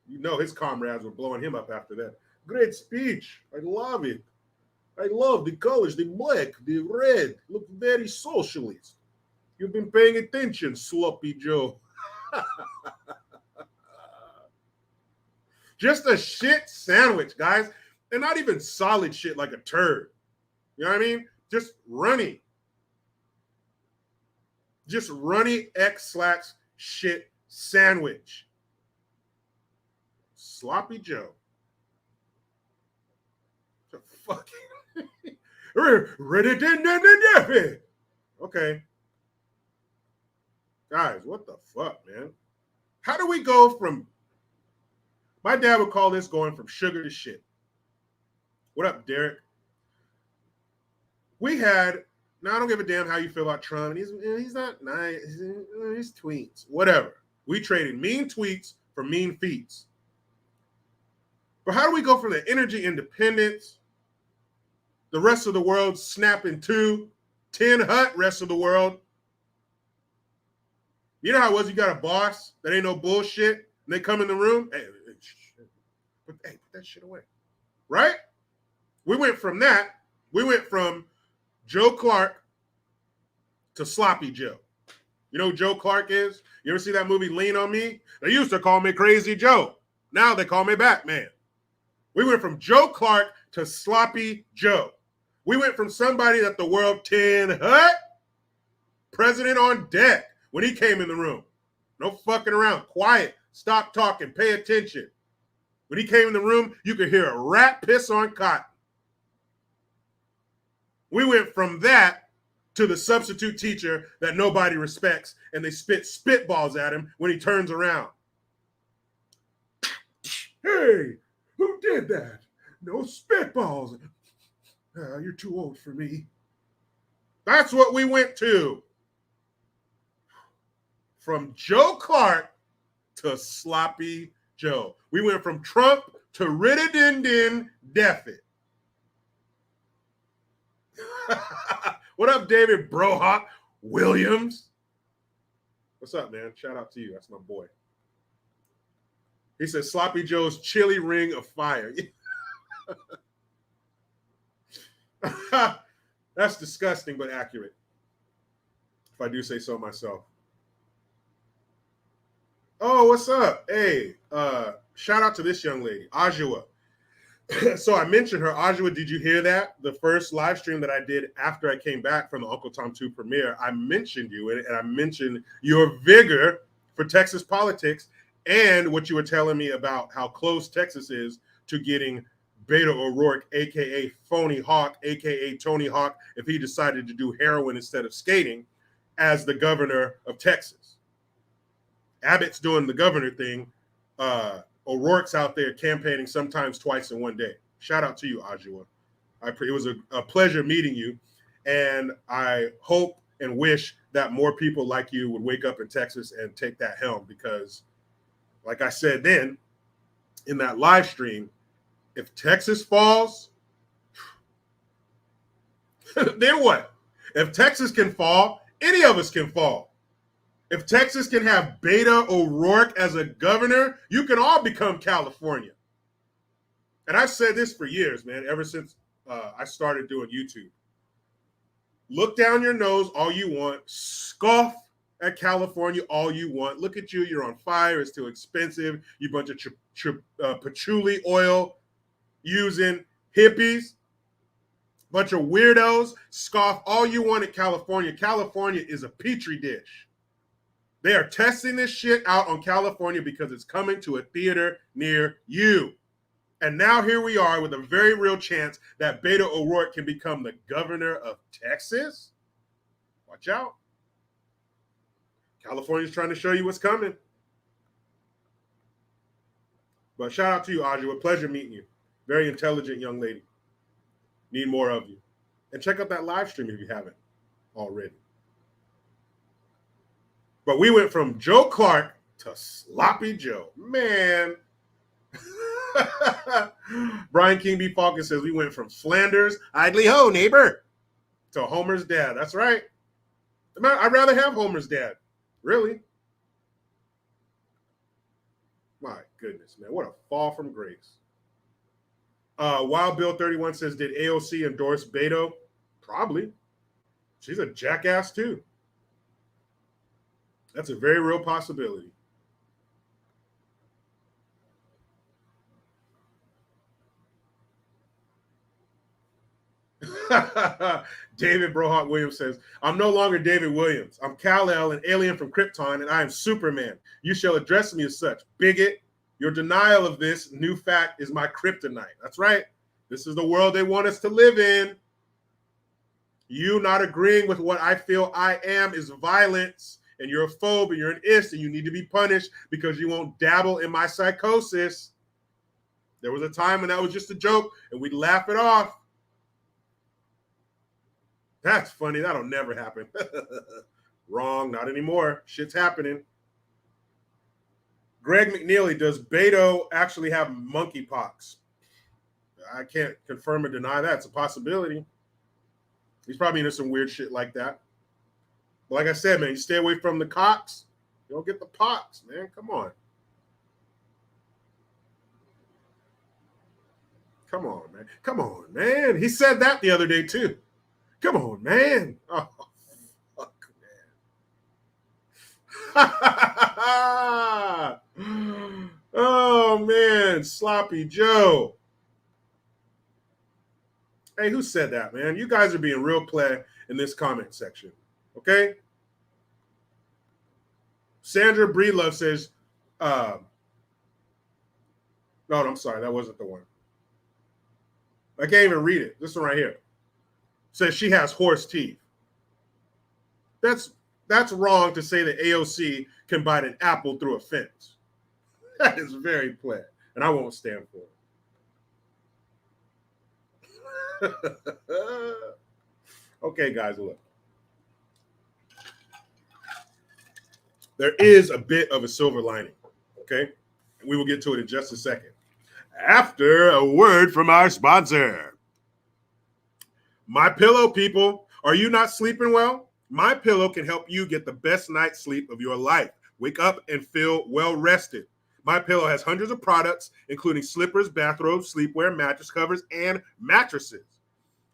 You know his comrades were blowing him up after that. Great speech. I love it. I love the colors, the black, the red. Look very socialist. You've been paying attention, Sloppy Joe. Just a shit sandwich, guys. And not even solid shit like a turd. You know what I mean? Just runny. Just runny X/slash shit sandwich. Sloppy Joe. The fucking okay. Guys, what the fuck, man? How do we go from, my dad would call this going from sugar to shit. What up, Derek? We had, now I don't give a damn how you feel about Trump. He's not nice. His tweets, whatever. We traded mean tweets for mean feats. But how do we go from the energy independence The rest of the world snapping 10 hut, rest of the world. You know how it was? You got a boss that ain't no bullshit, and they come in the room. Hey, put that shit away. Right? We went from that. We went from Joe Clark to Sloppy Joe. You know who Joe Clark is? You ever see that movie Lean on Me? They used to call me Crazy Joe. Now they call me Batman. We went from Joe Clark to Sloppy Joe. We went from somebody that the world 10 hut, president on deck when he came in the room. No fucking around. Quiet. Stop talking. Pay attention. When he came in the room, you could hear a rat piss on cotton. We went from that to the substitute teacher that nobody respects, and they spit spitballs at him when he turns around. Hey, who did that? No spitballs. You're too old for me. That's what we went to. From Joe Clark to Sloppy Joe. We went from Trump to Rididindin Deafit. What up, David Brohawk Williams? What's up, man? Shout out to you. That's my boy. He said Sloppy Joe's chili ring of fire. That's disgusting, but accurate. If I do say so myself. Oh, what's up? Hey, shout out to this young lady, Ajua. So I mentioned her. Ajua, did you hear that? The first live stream that I did after I came back from the Uncle Tom 2 premiere, I mentioned you and I mentioned your vigor for Texas politics and what you were telling me about how close Texas is to getting Beto O'Rourke, a.k.a. Phony Hawk, a.k.a. Tony Hawk, if he decided to do heroin instead of skating, as the governor of Texas. Abbott's doing the governor thing. O'Rourke's out there campaigning sometimes twice in one day. Shout out to you, Ajua. It was a pleasure meeting you, and I hope and wish that more people like you would wake up in Texas and take that helm because, like I said then, in that live stream, if Texas falls, then what? If Texas can fall, any of us can fall. If Texas can have Beto O'Rourke as a governor, you can all become California. And I've said this for years, man, ever since I started doing YouTube. Look down your nose all you want. Scoff at California all you want. Look at you. You're on fire. It's too expensive. You bunch of patchouli oil using hippies. Bunch of weirdos. Scoff all you want at California. California is a petri dish. They are testing this shit out on California because it's coming to a theater near you. And now here we are with a very real chance that Beto O'Rourke can become the governor of Texas. Watch out. California's trying to show you what's coming. But shout out to you, Audrey. A pleasure meeting you. Very intelligent young lady. Need more of you. And check out that live stream if you haven't already. But we went from Joe Clark to Sloppy Joe. Man. Brian King B. Falcon says we went from Flanders, idly ho, neighbor, to Homer's dad. That's right. I'd rather have Homer's dad. Really? My goodness, man. What a fall from grace. Wild Bill 31 says, did AOC endorse Beto? Probably. She's a jackass too. That's a very real possibility. David Brohawk Williams says, I'm no longer David Williams. I'm Kal-El, an alien from Krypton, and I am Superman. You shall address me as such. Bigot, your denial of this new fact is my kryptonite. That's right. This is the world they want us to live in. You not agreeing with what I feel I am is violence, and you're a phobe, and you're an ist, and you need to be punished because you won't dabble in my psychosis. There was a time when that was just a joke, and we'd laugh it off. That's funny. That'll never happen. Wrong. Not anymore. Shit's happening. Greg McNeely, does Beto actually have monkeypox? I can't confirm or deny that. It's a possibility. He's probably into some weird shit like that. But like I said, man, you stay away from the cocks. You don't get the pox, man. Come on. Come on, man. Come on, man. He said that the other day, too. Come on, man. Oh, fuck, man. Oh, man. Sloppy Joe. Hey, who said that, man? You guys are being real play in this comment section. Okay? Sandra Breedlove says, no, I'm sorry. That wasn't the one. I can't even read it. This one right here. Says she has horse teeth. That's wrong to say that AOC can bite an apple through a fence. That is very play, and I won't stand for it. Okay, guys, look. There is a bit of a silver lining, okay? We will get to it in just a second. After a word from our sponsor. My Pillow, people. Are you not sleeping well? My Pillow can help you get the best night's sleep of your life. Wake up and feel well rested. My Pillow has hundreds of products, including slippers, bathrobes, sleepwear, mattress covers, and mattresses.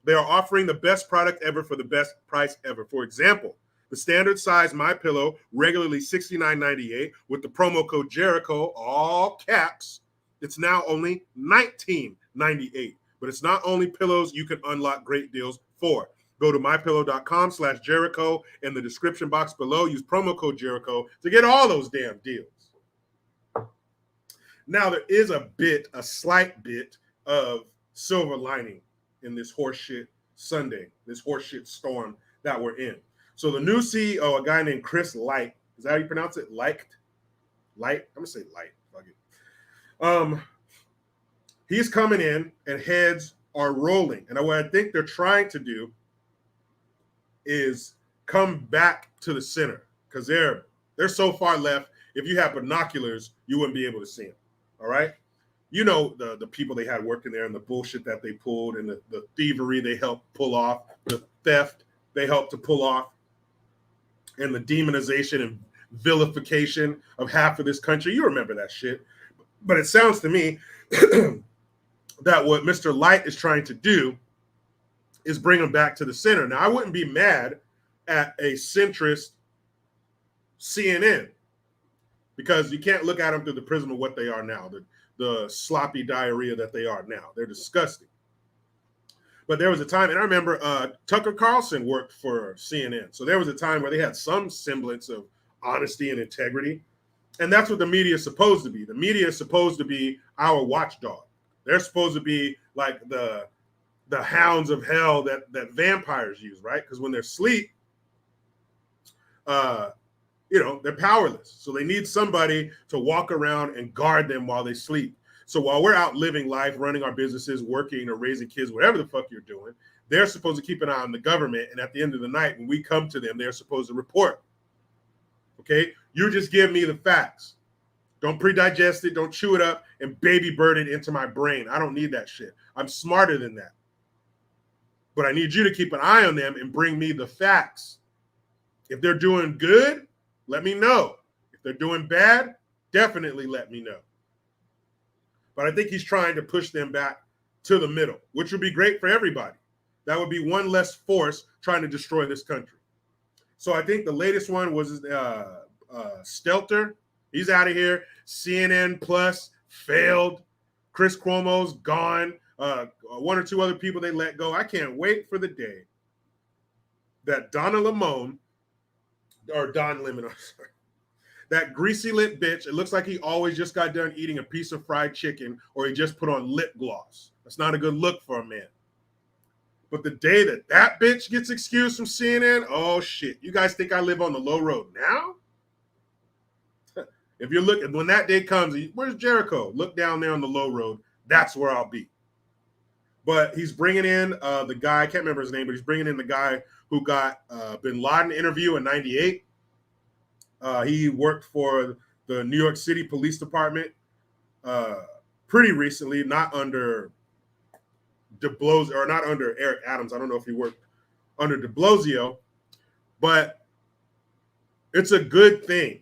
They are offering the best product ever for the best price ever. For example, the standard size My Pillow, regularly $69.98, with the promo code Jericho, all caps, it's now only $19.98. But it's not only pillows you can unlock great deals for. Go to mypillow.com/Jericho in the description box below. Use promo code Jericho to get all those damn deals. Now, there is a slight bit of silver lining in this horseshit Sunday, this horseshit storm that we're in. So the new CEO, a guy named Chris Licht, is that how you pronounce it? Licht? Light? I'm going to say Light. Fuck it. He's coming in and heads are rolling. And what I think they're trying to do is come back to the center because they're so far left. If you have binoculars, you wouldn't be able to see them. All right. You know, the people they had working there and the bullshit that they pulled and the thievery they helped pull off, the theft they helped to pull off, and the demonization and vilification of half of this country. You remember that shit. But it sounds to me that what Mr. Light is trying to do is bring them back to the center. Now, I wouldn't be mad at a centrist CNN because you can't look at them through the prism of what they are now, the sloppy diarrhea that they are now. They're disgusting. But there was a time, and I remember Tucker Carlson worked for CNN. So there was a time where they had some semblance of honesty and integrity. And that's what the media is supposed to be. The media is supposed to be our watchdog. They're supposed to be like the hounds of hell that vampires use, right? Because when they're asleep, they're powerless. So they need somebody to walk around and guard them while they sleep. So while we're out living life, running our businesses, working or raising kids, whatever the fuck you're doing, they're supposed to keep an eye on the government. And at the end of the night, when we come to them, they're supposed to report. Okay? You just give me the facts. Don't pre-digest it. Don't chew it up and baby bird it into my brain. I don't need that shit. I'm smarter than that. But I need you to keep an eye on them and bring me the facts. If they're doing good, let me know. If they're doing bad, definitely let me know. But I think he's trying to push them back to the middle, which would be great for everybody. That would be one less force trying to destroy this country. So I think the latest one was Stelter. He's out of here. CNN Plus failed. Chris Cuomo's gone. One or two other people they let go. I can't wait for the day that Donna Lemon, or Don Lemon, sorry, that greasy lip bitch, it looks like he always just got done eating a piece of fried chicken or he just put on lip gloss. That's not a good look for a man. But the day that bitch gets excused from CNN, oh shit. You guys think I live on the low road now? If you're looking, when that day comes, where's Jericho? Look down there on the low road. That's where I'll be. But he's bringing in the guy, I can't remember his name, but he's bringing in the guy who got Bin Laden interview in 98. He worked for the New York City Police Department pretty recently, not under de Blasio, or not under Eric Adams. I don't know if he worked under de Blasio, but it's a good thing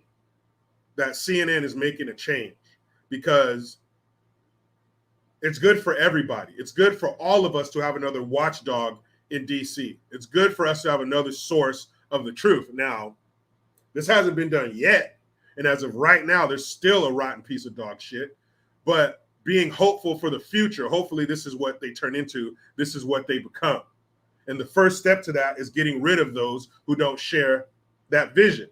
that CNN is making a change because it's good for everybody. It's good for all of us to have another watchdog in DC. It's good for us to have another source of the truth. Now, this hasn't been done yet. And as of right now, there's still a rotten piece of dog shit. But being hopeful for the future, hopefully this is what they turn into. This is what they become. And the first step to that is getting rid of those who don't share that vision.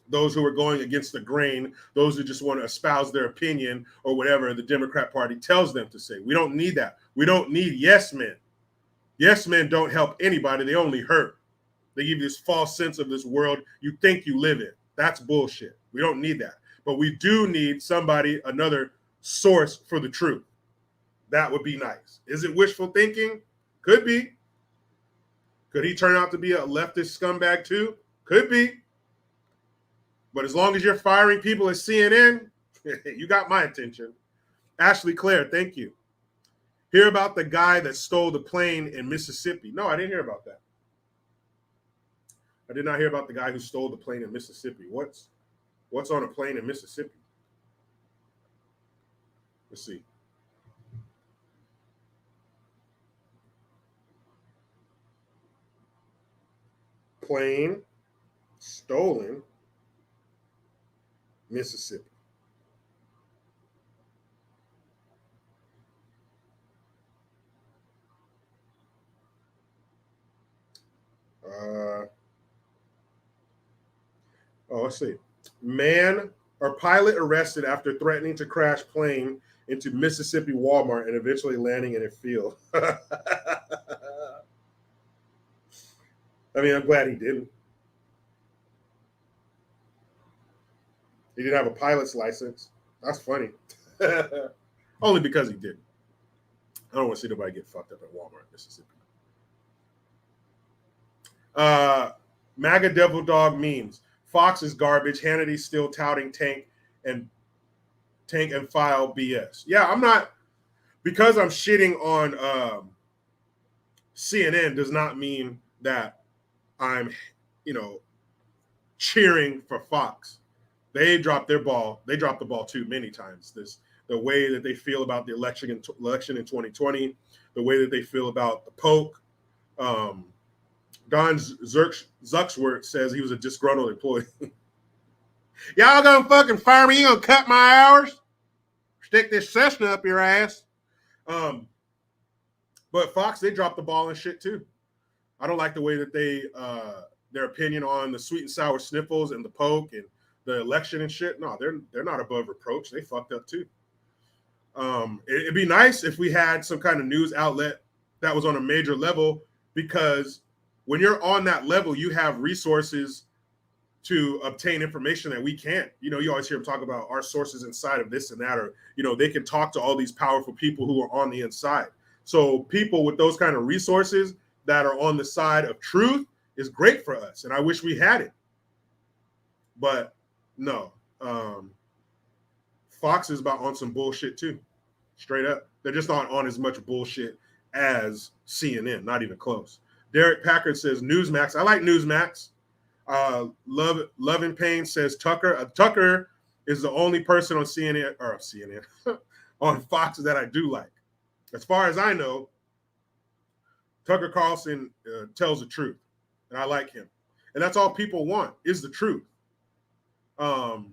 Those who are going against the grain, those who just want to espouse their opinion or whatever the Democrat Party tells them to say. We don't need that. We don't need yes men. Yes men don't help anybody. They only hurt. They give you this false sense of this world you think you live in. That's bullshit. We don't need that. But we do need somebody, another source for the truth. That would be nice. Is it wishful thinking? Could be. Could he turn out to be a leftist scumbag too? Could be. But as long as you're firing people at CNN, you got my attention. Ashley Claire, thank you. Hear about the guy that stole the plane in Mississippi? No, I didn't hear about that. I did not hear about the guy who stole the plane in Mississippi. What's on a plane in Mississippi? Let's see. Plane stolen Mississippi. Let's see. Man or pilot arrested after threatening to crash plane into Mississippi Walmart and eventually landing in a field. I mean, I'm glad he didn't. He didn't have a pilot's license. That's funny. Only because he didn't. I don't want to see nobody get fucked up at Walmart, Mississippi. MAGA Devil Dog memes. Fox is garbage. Hannity's still touting tank and file BS. Yeah, I'm not, because I'm shitting on CNN does not mean that I'm, cheering for Fox. They dropped their ball. They dropped the ball too many times. The way that they feel about the election in 2020, the way that they feel about the poke. Don Zucksworth says he was a disgruntled employee. Y'all gonna fucking fire me? You gonna cut my hours? Stick this Cessna up your ass. But Fox, they dropped the ball and shit too. I don't like the way that they their opinion on the sweet and sour sniffles and the poke and the election and shit. No, they're not above reproach. They fucked up too. It'd be nice if we had some kind of news outlet that was on a major level, because when you're on that level, you have resources to obtain information that we can't. You always hear them talk about our sources inside of this and that, or, they can talk to all these powerful people who are on the inside. So people with those kind of resources that are on the side of truth is great for us. And I wish we had it. But no, Fox is about on some bullshit too. Straight up. They're just not on as much bullshit as CNN, not even close. Derek Packard says Newsmax. I like Newsmax. Love and Pain says Tucker. Tucker is the only person on CNN on Fox that I do like. As far as I know, Tucker Carlson tells the truth, and I like him. And that's all people want is the truth. The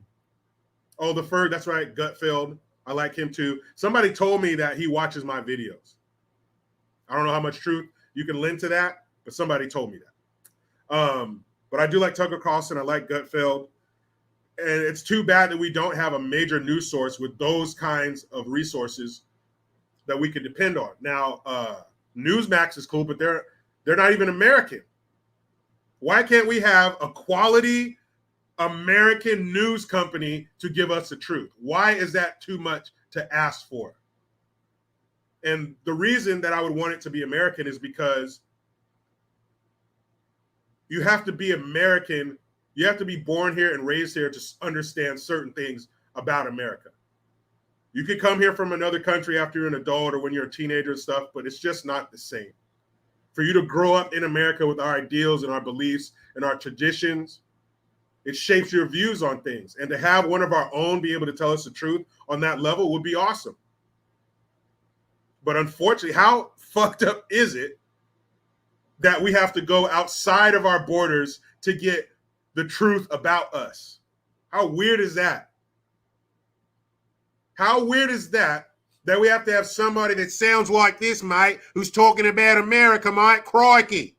Ferg, that's right, Gutfeld. I like him too. Somebody told me that he watches my videos. I don't know how much truth you can lend to that, but somebody told me that. But I do like Tucker Carlson. I like Gutfeld. And it's too bad that we don't have a major news source with those kinds of resources that we can depend on. Now, Newsmax is cool, but they're not even American. Why can't we have a quality American news company to give us the truth? Why is that too much to ask for? And the reason that I would want it to be American is because you have to be American. You have to be born here and raised here to understand certain things about America. You could come here from another country after you're an adult or when you're a teenager and stuff, but it's just not the same. For you to grow up in America with our ideals and our beliefs and our traditions, it shapes your views on things. And to have one of our own be able to tell us the truth on that level would be awesome. But unfortunately, how fucked up is it that we have to go outside of our borders to get the truth about us? How weird is that? How weird is that we have to have somebody that sounds like this, mate, who's talking about America, mate? Crikey.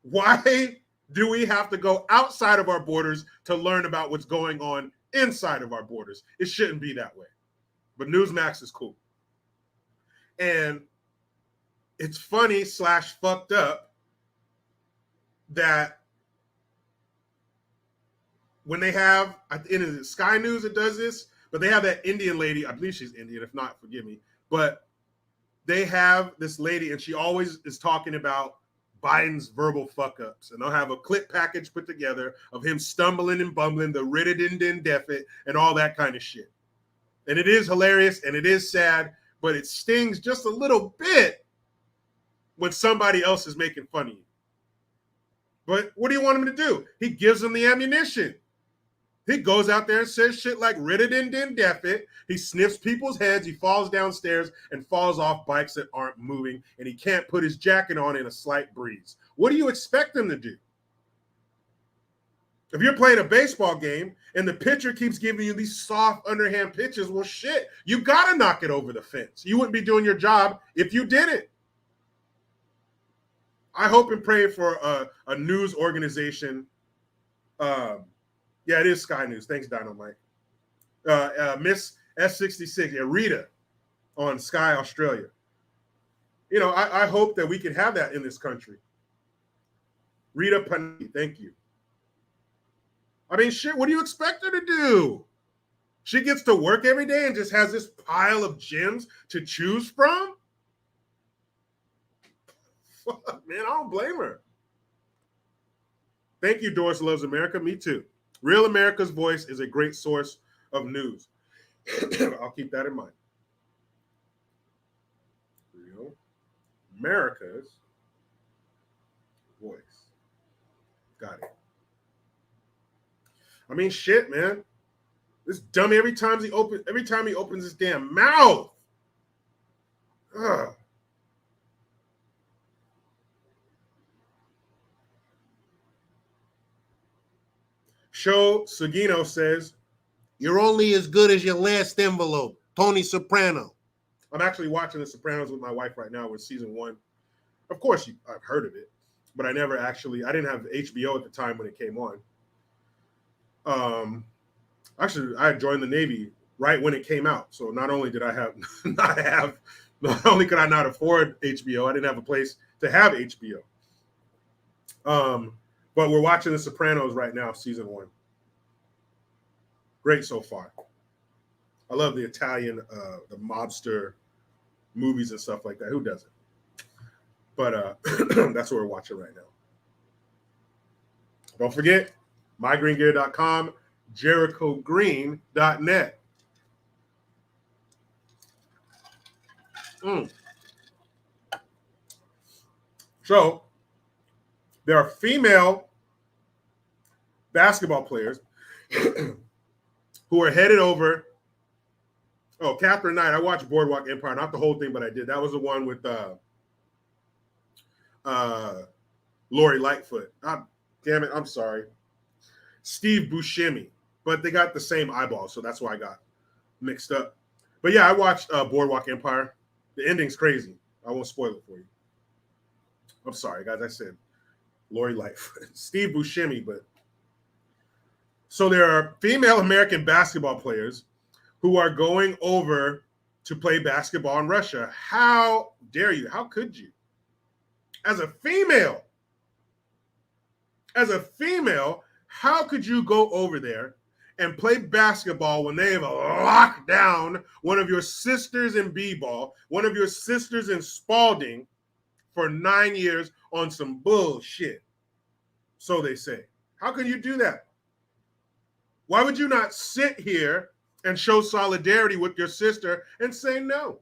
Why do we have to go outside of our borders to learn about what's going on inside of our borders? It shouldn't be that way. But Newsmax is cool. And it's funny / fucked up that when they have, in Sky News it does this, but they have that Indian lady, I believe she's Indian, if not, forgive me, but they have this lady and she always is talking about Biden's verbal fuck-ups, and they'll have a clip package put together of him stumbling and bumbling, the ridden deafit, and all that kind of shit. And it is hilarious and it is sad, but it stings just a little bit when somebody else is making fun of you. But what do you want him to do? He gives them the ammunition. He goes out there and says shit like ridden deafit. He sniffs people's heads. He falls downstairs and falls off bikes that aren't moving, and he can't put his jacket on in a slight breeze. What do you expect him to do? If you're playing a baseball game and the pitcher keeps giving you these soft underhand pitches, well, shit, you got to knock it over the fence. You wouldn't be doing your job if you didn't. I hope and pray for a news organization. Yeah, it is Sky News. Thanks, Dynamite. Miss S66, yeah, Rita on Sky Australia. You know, I hope that we can have that in this country. Rita Panini, thank you. I mean, shit, what do you expect her to do? She gets to work every day and just has this pile of gems to choose from? Fuck, man, I don't blame her. Thank you, Doris Loves America. Me too. Real America's Voice is a great source of news. I'll keep that in mind. Real America's Voice. Got it. I mean, shit, man. This dummy every time he opens his damn mouth. Ugh. Show Sugino says, "You're only as good as your last envelope." Tony Soprano. I'm actually watching The Sopranos with my wife right now. We're season 1. Of course, I've heard of it, but I didn't have HBO at the time when it came on. Actually, I joined the Navy right when it came out. So not only did I not only could I not afford HBO, I didn't have a place to have HBO. But we're watching The Sopranos right now, season 1. Great so far. I love the Italian, the mobster movies and stuff like that. Who doesn't? But that's what we're watching right now. Don't forget, mygreengear.com, jerichogreen.net. So there are female basketball players who are headed over. Oh, Catherine Knight. I watched Boardwalk Empire, not the whole thing, but I did. That was the one with Lori Lightfoot. Damn it, I'm sorry. Steve Buscemi. But they got the same eyeball, so that's why I got mixed up. But yeah, I watched Boardwalk Empire. The ending's crazy. I won't spoil it for you. I'm sorry, guys. I said Lori Lightfoot. Steve Buscemi, but so there are female American basketball players who are going over to play basketball in Russia. How dare you? How could you? As a female, how could you go over there and play basketball when they have locked down one of your sisters in b-ball, one of your sisters in Spalding for 9 years on some bullshit? So they say. How can you do that? Why would you not sit here and show solidarity with your sister and say, no,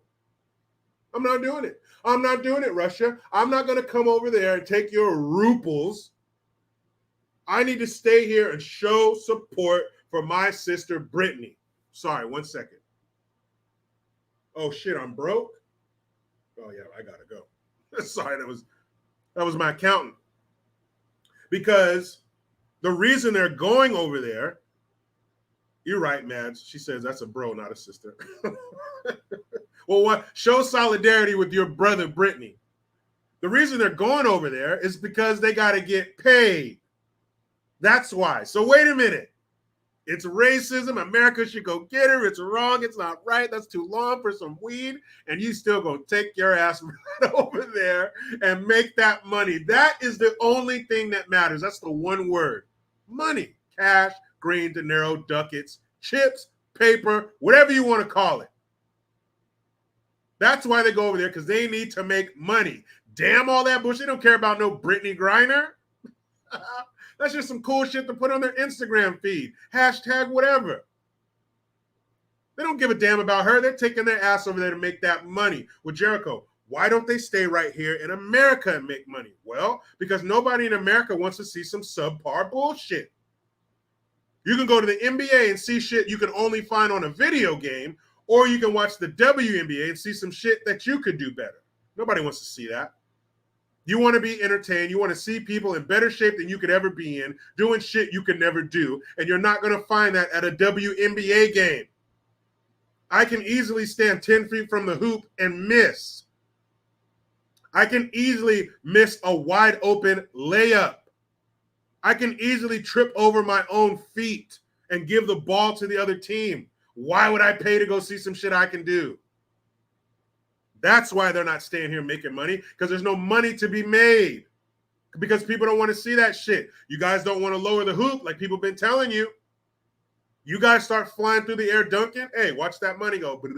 I'm not doing it. I'm not doing it, Russia. I'm not going to come over there and take your ruples. I need to stay here and show support for my sister, Brittany. Sorry, 1 second. Oh, shit, I'm broke? Oh, yeah, I got to go. Sorry, that was my accountant. Because the reason they're going over there, you're right, Mads. She says that's a bro, not a sister. Well, what? Show solidarity with your brother, Brittany. The reason they're going over there is because they got to get paid. That's why. So wait a minute. It's racism. America should go get her. It's wrong. It's not right. That's too long for some weed. And you still gonna take your ass right over there and make that money. That is the only thing that matters. That's the one word. Money. Cash, green, dinero, ducats, chips, paper, whatever you want to call it. That's why they go over there, because they need to make money. Damn all that bullshit. They don't care about no Brittany Griner. That's just some cool shit to put on their Instagram feed. Hashtag whatever. They don't give a damn about her. They're taking their ass over there to make that money. With Jericho, why don't they stay right here in America and make money? Well, because nobody in America wants to see some subpar bullshit. You can go to the NBA and see shit you can only find on a video game, or you can watch the WNBA and see some shit that you could do better. Nobody wants to see that. You want to be entertained. You want to see people in better shape than you could ever be in, doing shit you could never do. And you're not going to find that at a WNBA game. I can easily stand 10 feet from the hoop and miss. I can easily miss a wide open layup. I can easily trip over my own feet and give the ball to the other team. Why would I pay to go see some shit I can do? That's why they're not staying here making money, because there's no money to be made. Because people don't want to see that shit. You guys don't want to lower the hoop like people have been telling you. You guys start flying through the air dunking. Hey, watch that money go. But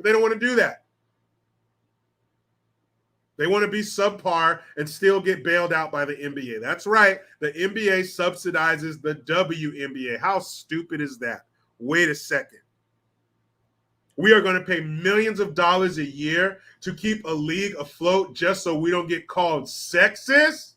they don't want to do that. They want to be subpar and still get bailed out by the NBA. That's right. The NBA subsidizes the WNBA. How stupid is that? Wait a second. We are going to pay millions of dollars a year to keep a league afloat just so we don't get called sexist?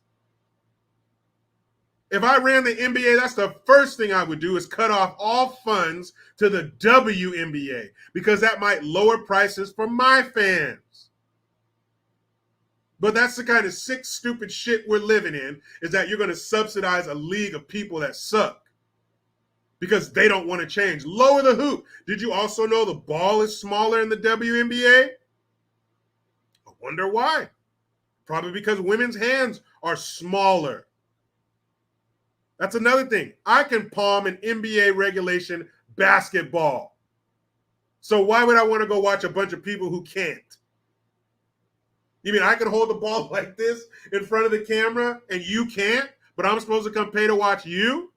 If I ran the NBA, that's the first thing I would do, is cut off all funds to the WNBA, because that might lower prices for my fans. But that's the kind of sick, stupid shit we're living in, is that you're going to subsidize a league of people that suck because they don't want to change. Lower the hoop. Did you also know the ball is smaller in the WNBA? I wonder why. Probably because women's hands are smaller. That's another thing. I can palm an NBA regulation basketball. So why would I want to go watch a bunch of people who can't? You mean I can hold the ball like this in front of the camera and you can't, but I'm supposed to come pay to watch you?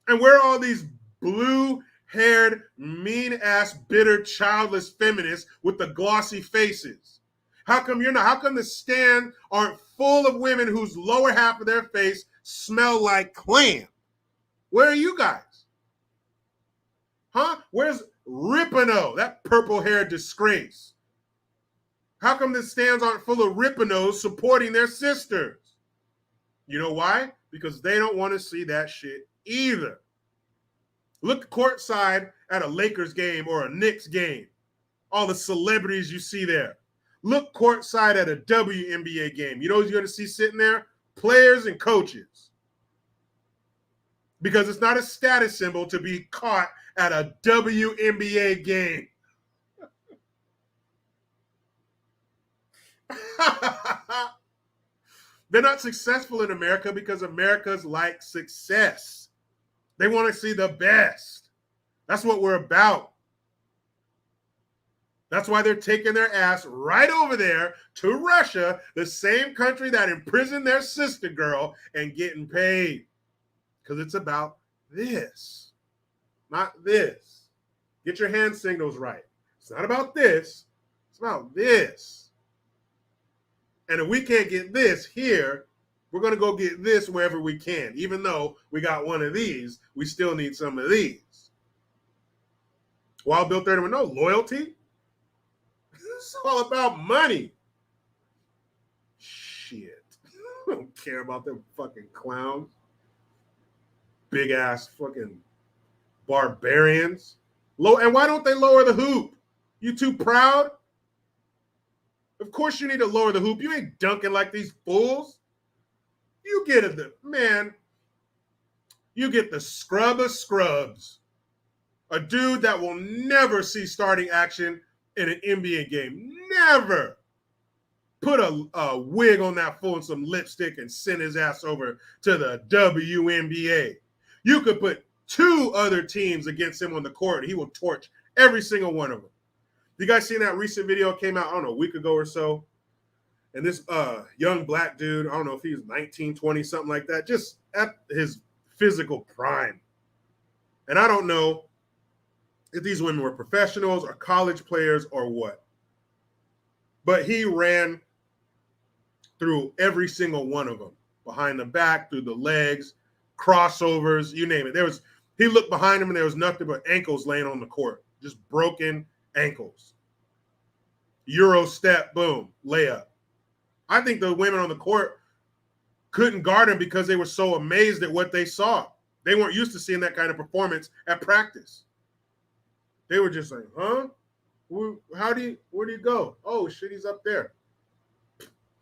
And where are all these blue-haired, mean-ass, bitter, childless feminists with the glossy faces? How come you're not? How come the stands aren't full of women whose lower half of their face smell like clam? Where are you guys? Huh? Where's Ripino, that purple-haired disgrace? How come the stands aren't full of Ripinos supporting their sisters? You know why? Because they don't want to see that shit either. Look courtside at a Lakers game or a Knicks game. All the celebrities you see there. Look courtside at a WNBA game. You know who's going to see sitting there? Players and coaches. Because it's not a status symbol to be caught at a WNBA game. They're not successful in America because America's like success. They want to see the best. That's what we're about. That's why they're taking their ass right over there to Russia, the same country that imprisoned their sister girl, and getting paid. Because it's about this, not this. Get your hand signals right. It's not about this. It's about this. And if we can't get this here, we're going to go get this wherever we can. Even though we got one of these, we still need some of these. Wild Bill 30 with no loyalty. It's all about money. Shit. I don't care about them fucking clowns. Big ass fucking barbarians. And why don't they lower the hoop? You too proud? Of course you need to lower the hoop. You ain't dunking like these fools. You get it, man. You get the scrub of scrubs. A dude that will never see starting action in an NBA game. Never. Put a wig on that fool and some lipstick and send his ass over to the WNBA. You could put 2 other teams against him on the court. He will torch every single one of them. You guys seen that recent video came out, I don't know, a week ago or so? And this young black dude, I don't know if he was 19, 20, something like that, just at his physical prime. And I don't know if these women were professionals or college players or what. But he ran through every single one of them, behind the back, through the legs, crossovers, you name it. He looked behind him and there was nothing but ankles laying on the court, just broken ankles. Euro step, boom, layup. I think the women on the court couldn't guard him because they were so amazed at what they saw. They weren't used to seeing that kind of performance at practice. They were just like, huh? Where do you go? Oh, shit, he's up there.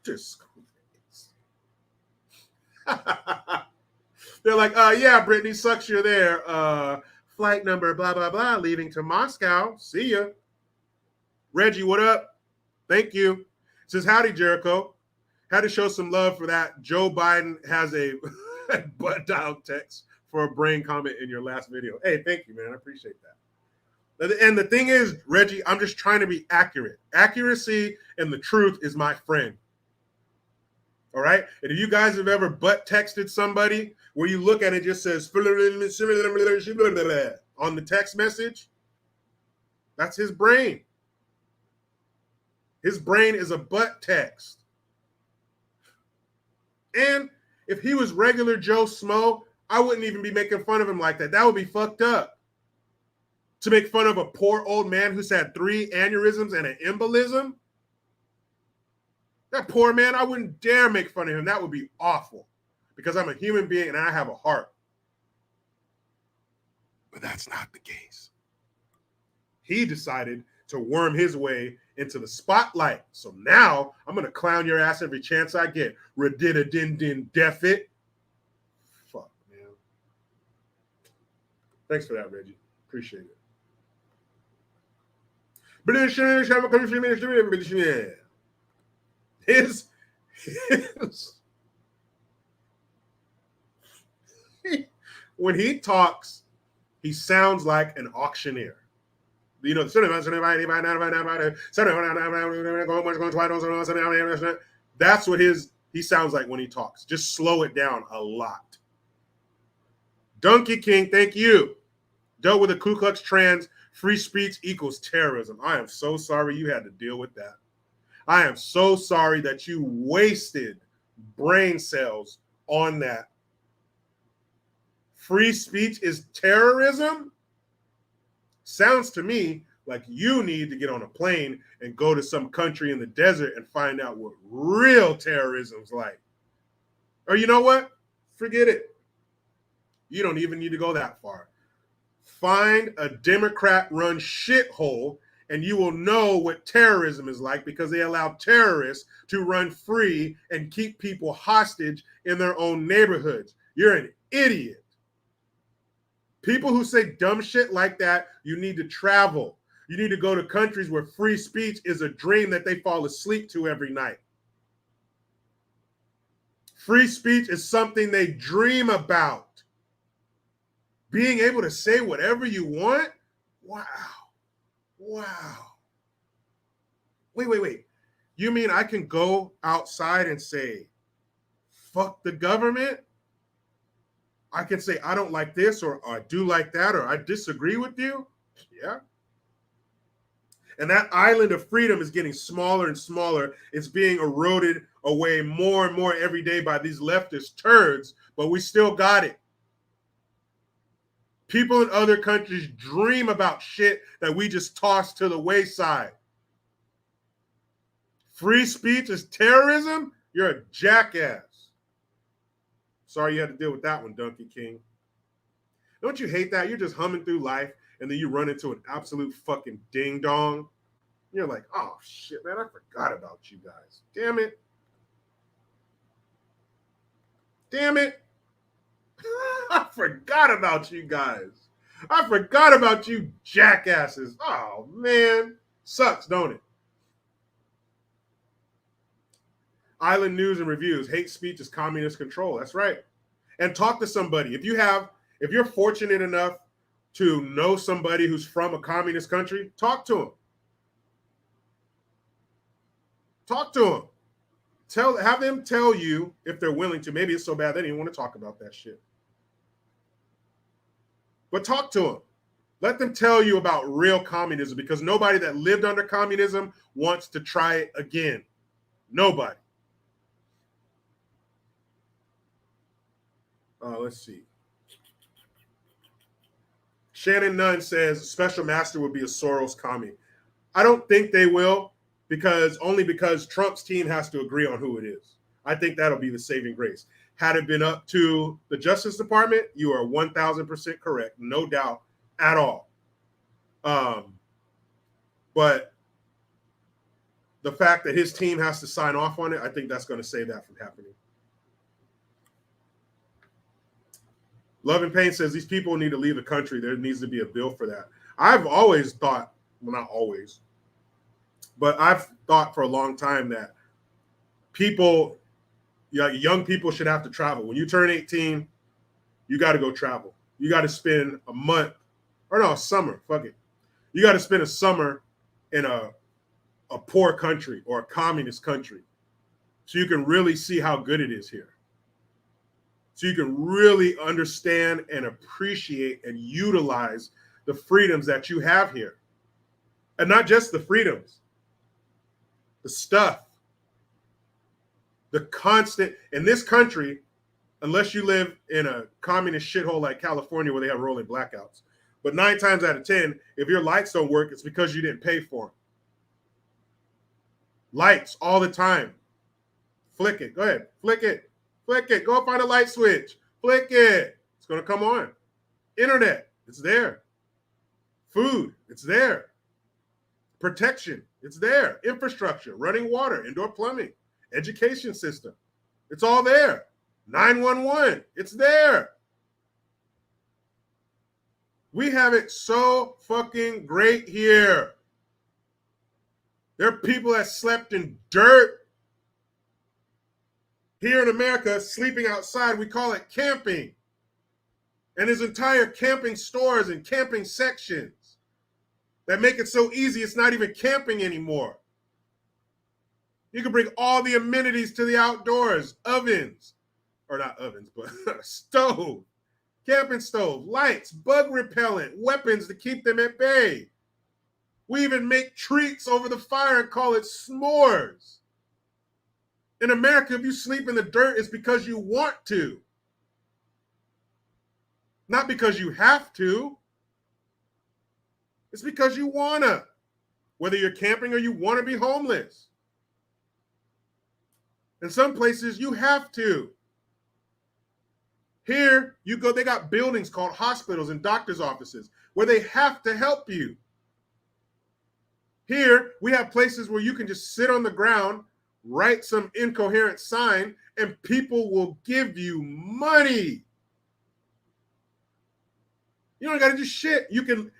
Just they're like, yeah, Brittany, sucks you're there. Flight number, blah, blah, blah, leaving to Moscow. See ya. Reggie, what up? Thank you. Says, howdy, Jericho. Had to show some love for that. Joe Biden has a butt dial text for a brain comment in your last video. Hey, thank you, man. I appreciate that. And the thing is, Reggie, I'm just trying to be accurate. Accuracy and the truth is my friend. All right? And if you guys have ever butt texted somebody where you look at it, just says on the text message, that's his brain. His brain is a butt text. And if he was regular Joe Smo, I wouldn't even be making fun of him like that. That would be fucked up. To make fun of a poor old man who's had 3 aneurysms and an embolism. That poor man, I wouldn't dare make fun of him. That would be awful because I'm a human being and I have a heart. But that's not the case. He decided to worm his way into the spotlight. So now I'm going to clown your ass every chance I get. Redid-a-din-din-def it. Fuck, man. Thanks for that, Reggie. Appreciate it. When he talks, he sounds like an auctioneer. You know, that's what he sounds like when he talks. Just slow it down a lot. Donkey King, thank you. Dealt with the Ku Klux Trans, free speech equals terrorism. I am so sorry you had to deal with that. I am so sorry that you wasted brain cells on that. Free speech is terrorism? Sounds to me like you need to get on a plane and go to some country in the desert and find out what real terrorism's like. Or you know what? Forget it. You don't even need to go that far. Find a Democrat-run shithole and you will know what terrorism is like because they allow terrorists to run free and keep people hostage in their own neighborhoods. You're an idiot. People who say dumb shit like that, you need to travel. You need to go to countries where free speech is a dream that they fall asleep to every night. Free speech is something they dream about. Being able to say whatever you want? Wow. Wow. Wait. You mean I can go outside and say, fuck the government? I can say, I don't like this, or I do like that, or I disagree with you? Yeah. And that island of freedom is getting smaller and smaller. It's being eroded away more and more every day by these leftist turds, but we still got it. People in other countries dream about shit that we just toss to the wayside. Free speech is terrorism? You're a jackass. Sorry you had to deal with that one, Donkey King. Don't you hate that? You're just humming through life and then you run into an absolute fucking ding dong. You're like, oh shit, man, I forgot about you guys. Damn it. Damn it. I forgot about you guys. I forgot about you jackasses. Oh, man. Sucks, don't it? Island News and Reviews. Hate speech is communist control. That's right. And talk to somebody. If you're fortunate enough to know somebody who's from a communist country, talk to them. Talk to them. Have them tell you if they're willing to. Maybe it's so bad they don't even want to talk about that shit. But talk to them. Let them tell you about real communism, because nobody that lived under communism wants to try it again. Nobody. Let's see. Shannon Nunn says Special Master would be a Soros commie. I don't think they will, because Trump's team has to agree on who it is. I think that'll be the saving grace. Had it been up to the Justice Department, you are 1,000% correct, no doubt at all. But the fact that his team has to sign off on it, I think that's going to save that from happening. Love and Pain says these people need to leave the country. There needs to be a bill for that. I've always thought, well, not always, but I've thought for a long time that young people should have to travel. When you turn 18, you got to go travel. You got to spend a month, or no, a summer. Fuck it. You got to spend a summer in a poor country or a communist country so you can really see how good it is here. So you can really understand and appreciate and utilize the freedoms that you have here. And not just the freedoms, the stuff, the constant. In this country, unless you live in a communist shithole like California where they have rolling blackouts, but 9 times out of 10, if your lights don't work, it's because you didn't pay for them. Lights all the time. Flick it. Go ahead. Flick it. Flick it. Go find a light switch. Flick it. It's going to come on. Internet. It's there. Food. It's there. Protection. It's there. Infrastructure. Running water. Indoor plumbing. Education system. It's all there. 911. It's there. We have it so fucking great here. There are people that slept in dirt. Here in America, sleeping outside, we call it camping. And there's entire camping stores and camping sections that make it so easy it's not even camping anymore. You can bring all the amenities to the outdoors. Ovens, or not ovens, but stove, camping stove, lights, bug repellent, weapons to keep them at bay. We even make treats over the fire and call it s'mores. In America, if you sleep in the dirt, it's because you want to. Not because you have to. It's because you want to. Whether you're camping or you want to be homeless. In some places, you have to. Here, you go, they got buildings called hospitals and doctor's offices where they have to help you. Here, we have places where you can just sit on the ground, write some incoherent sign, and people will give you money. You don't got to do shit. You can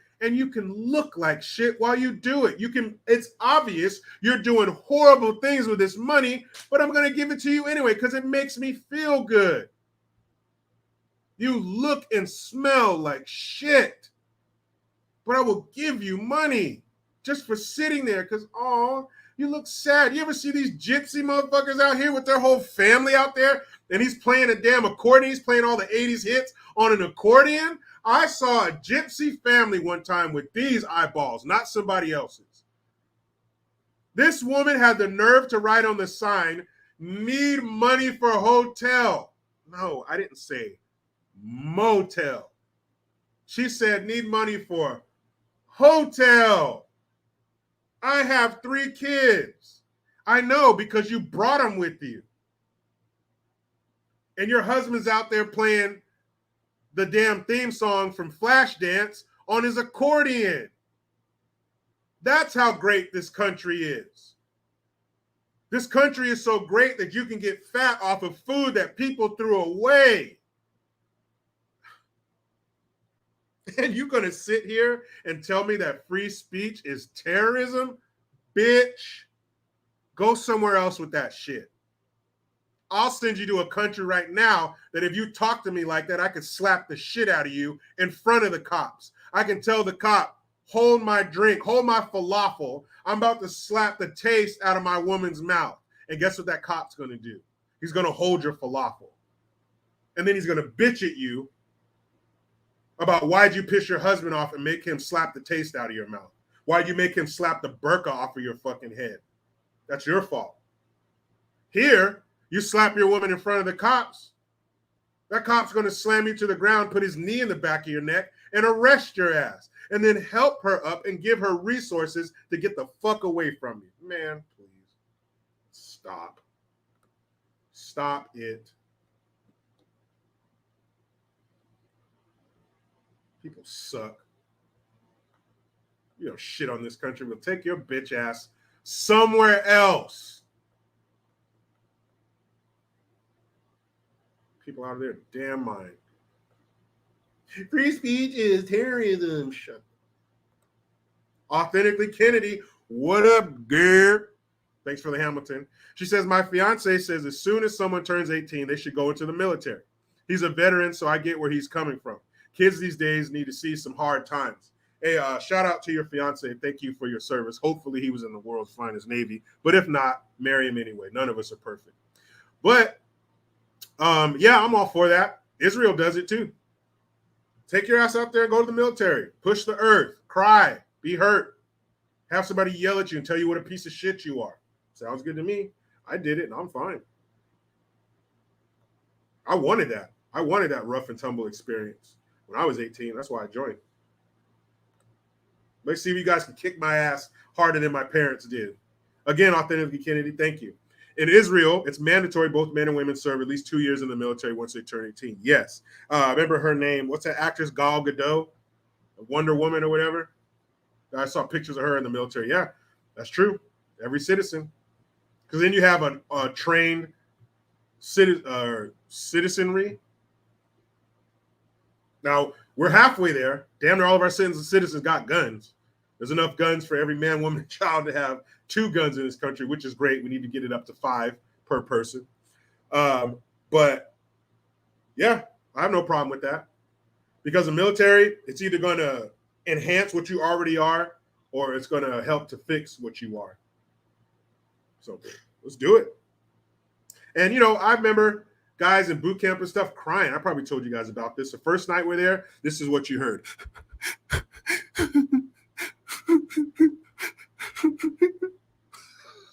look like shit while you do it. It's obvious you're doing horrible things with this money, but I'm going to give it to you anyway because it makes me feel good. You look and smell like shit, but I will give you money just for sitting there because, oh, you look sad. You ever see these gypsy motherfuckers out here with their whole family out there and he's playing a damn accordion? He's playing all the 80s hits on an accordion. I saw a gypsy family one time with these eyeballs, not somebody else's. This woman had the nerve to write on the sign, need money for a hotel. No, I didn't say motel. She said, need money for hotel. I have 3 kids. I know, because you brought them with you. And your husband's out there playing the damn theme song from Flashdance on his accordion. That's how great this country is. This country is so great that you can get fat off of food that people threw away. And you're going to sit here and tell me that free speech is terrorism? Bitch, go somewhere else with that shit. I'll send you to a country right now that if you talk to me like that, I could slap the shit out of you in front of the cops. I can tell the cop, hold my drink, hold my falafel. I'm about to slap the taste out of my woman's mouth. And guess what that cop's going to do? He's going to hold your falafel. And then he's going to bitch at you about why'd you piss your husband off and make him slap the taste out of your mouth? Why'd you make him slap the burqa off of your fucking head? That's your fault. Here, you slap your woman in front of the cops. That cop's going to slam you to the ground, put his knee in the back of your neck, and arrest your ass. And then help her up and give her resources to get the fuck away from you. Man, please. Stop. Stop it. People suck. You don't shit on this country. We'll take your bitch ass somewhere else. People out of their damn mind. Free speech is terrorism. Shut up. Authentically Kennedy. What up, girl? Thanks for the Hamilton. She says, my fiance says as soon as someone turns 18, they should go into the military. He's a veteran, so I get where he's coming from. Kids these days need to see some hard times. Hey, shout out to your fiance. Thank you for your service. Hopefully he was in the world's finest Navy. But if not, marry him anyway. None of us are perfect. But, yeah, I'm all for that. Israel does it too. Take your ass out there and go to the military. Push the earth. Cry. Be hurt. Have somebody yell at you and tell you what a piece of shit you are. Sounds good to me. I did it and I'm fine. I wanted that. I wanted that rough and tumble experience. When I was 18, that's why I joined. Let's see if you guys can kick my ass harder than my parents did. Again, Authentically Kennedy, thank you. In Israel, it's mandatory both men and women serve at least 2 years in the military once they turn 18. Yes. Remember her name? What's that actress, Gal Gadot? Wonder Woman or whatever? I saw pictures of her in the military. Yeah, that's true. Every citizen. Because then you have a trained citizenry. Now, we're halfway there. Damn near all of our citizens got guns. There's enough guns for every man, woman, and child to have 2 guns in this country, which is great. We need to get it up to 5 per person. But, yeah, I have no problem with that. Because the military, it's either going to enhance what you already are or it's going to help to fix what you are. So let's do it. And, you know, I remember guys in boot camp and stuff crying. I probably told you guys about this. The first night we're there, this is what you heard.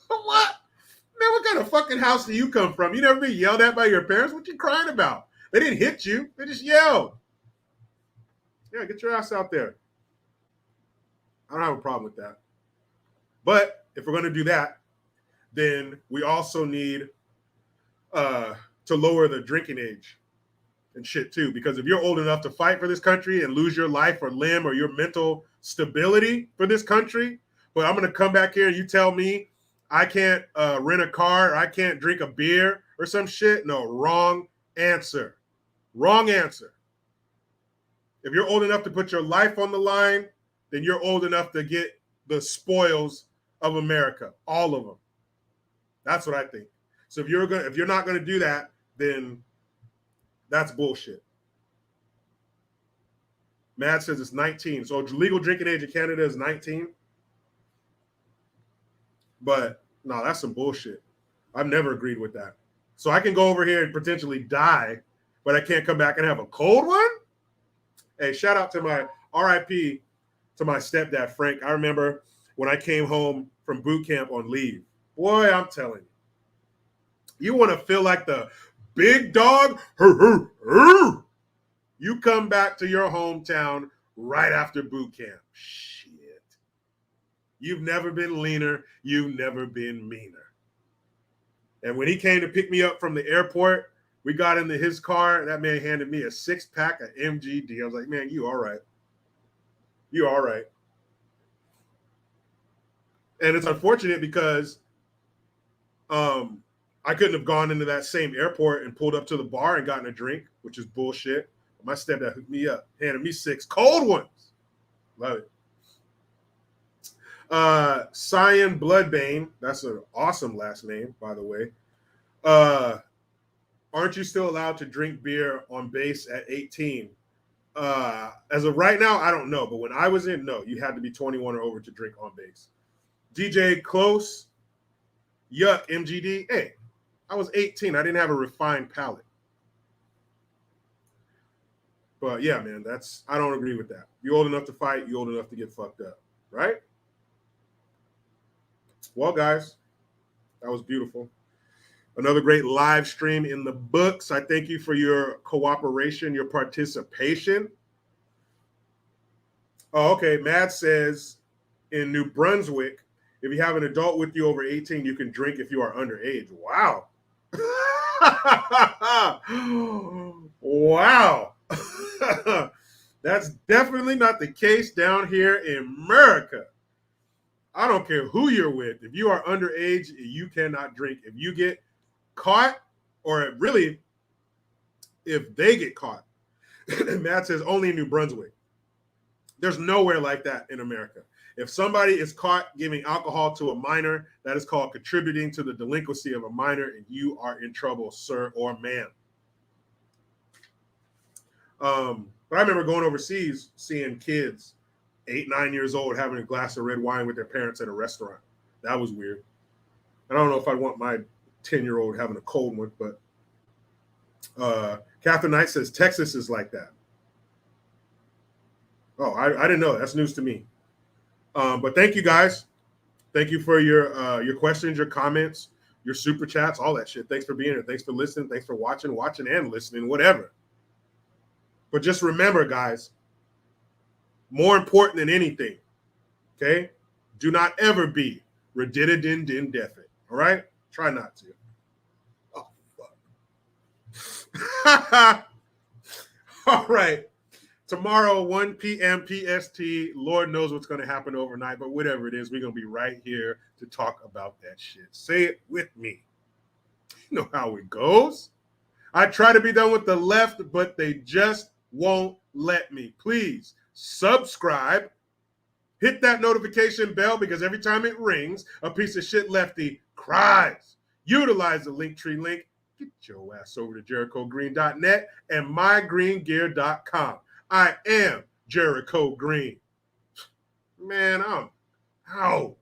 What? Man, what kind of fucking house do you come from? You never been yelled at by your parents? What you crying about? They didn't hit you. They just yelled. Yeah, get your ass out there. I don't have a problem with that. But if we're going to do that, then we also need to lower the drinking age and shit too. Because if you're old enough to fight for this country and lose your life or limb or your mental stability for this country, but I'm going to come back here and you tell me I can't rent a car or I can't drink a beer or some shit. No, wrong answer. Wrong answer. If you're old enough to put your life on the line, then you're old enough to get the spoils of America, all of them. That's what I think. So if you're not going to do that, then that's bullshit. Matt says it's 19. So legal drinking age in Canada is 19. But no, that's some bullshit. I've never agreed with that. So I can go over here and potentially die, but I can't come back and have a cold one? Hey, shout out to my RIP to my stepdad, Frank. I remember when I came home from boot camp on leave. Boy, I'm telling you. You want to feel like the big dog? You come back to your hometown right after boot camp. Shit. You've never been leaner. You've never been meaner. And when he came to pick me up from the airport, we got into his car. That man handed me a 6-pack of MGD. I was like, man, you all right. You all right. And it's unfortunate because I couldn't have gone into that same airport and pulled up to the bar and gotten a drink, which is bullshit. My stepdad hooked me up, handed me 6 cold ones. Love it. Cyan Bloodbane, that's an awesome last name, by the way. Aren't you still allowed to drink beer on base at 18? As of right now, I don't know. But when I was in, no, you had to be 21 or over to drink on base. DJ Close, yuck, MGD. Hey, I was 18. I didn't have a refined palate. But yeah, man, I don't agree with that. You're old enough to fight. You're old enough to get fucked up, right? Well, guys, that was beautiful. Another great live stream in the books. I thank you for your cooperation, your participation. Oh, okay. Matt says in New Brunswick, if you have an adult with you over 18, you can drink if you are underage. Wow. Wow. That's definitely not the case down here in America. I don't care who you're with. If you are underage, you cannot drink. If you get caught, or really, if they get caught, Matt says only in New Brunswick. There's nowhere like that in America. If somebody is caught giving alcohol to a minor, that is called contributing to the delinquency of a minor, and you are in trouble, sir or ma'am. But I remember going overseas, seeing kids 8, 9 years old having a glass of red wine with their parents at a restaurant. That was weird. I don't know if I want my 10-year-old having a cold one, but Catherine Knight says Texas is like that. Oh, I didn't know. That's news to me. But thank you, guys. Thank you for your questions, your comments, your super chats, all that shit. Thanks for being here. Thanks for listening. Thanks for watching and listening, whatever. But just remember, guys, more important than anything, okay? Do not ever be redididin-din-deafit, all right? Try not to. Oh, fuck. All right. Tomorrow, 1 p.m. PST. Lord knows what's going to happen overnight, but whatever it is, we're going to be right here to talk about that shit. Say it with me. You know how it goes. I try to be done with the left, but they just won't let me. Please subscribe. Hit that notification bell because every time it rings, a piece of shit lefty cries. Utilize the Linktree link. Get your ass over to JerichoGreen.net and mygreengear.com. I am Jericho Green. Man, I'm out.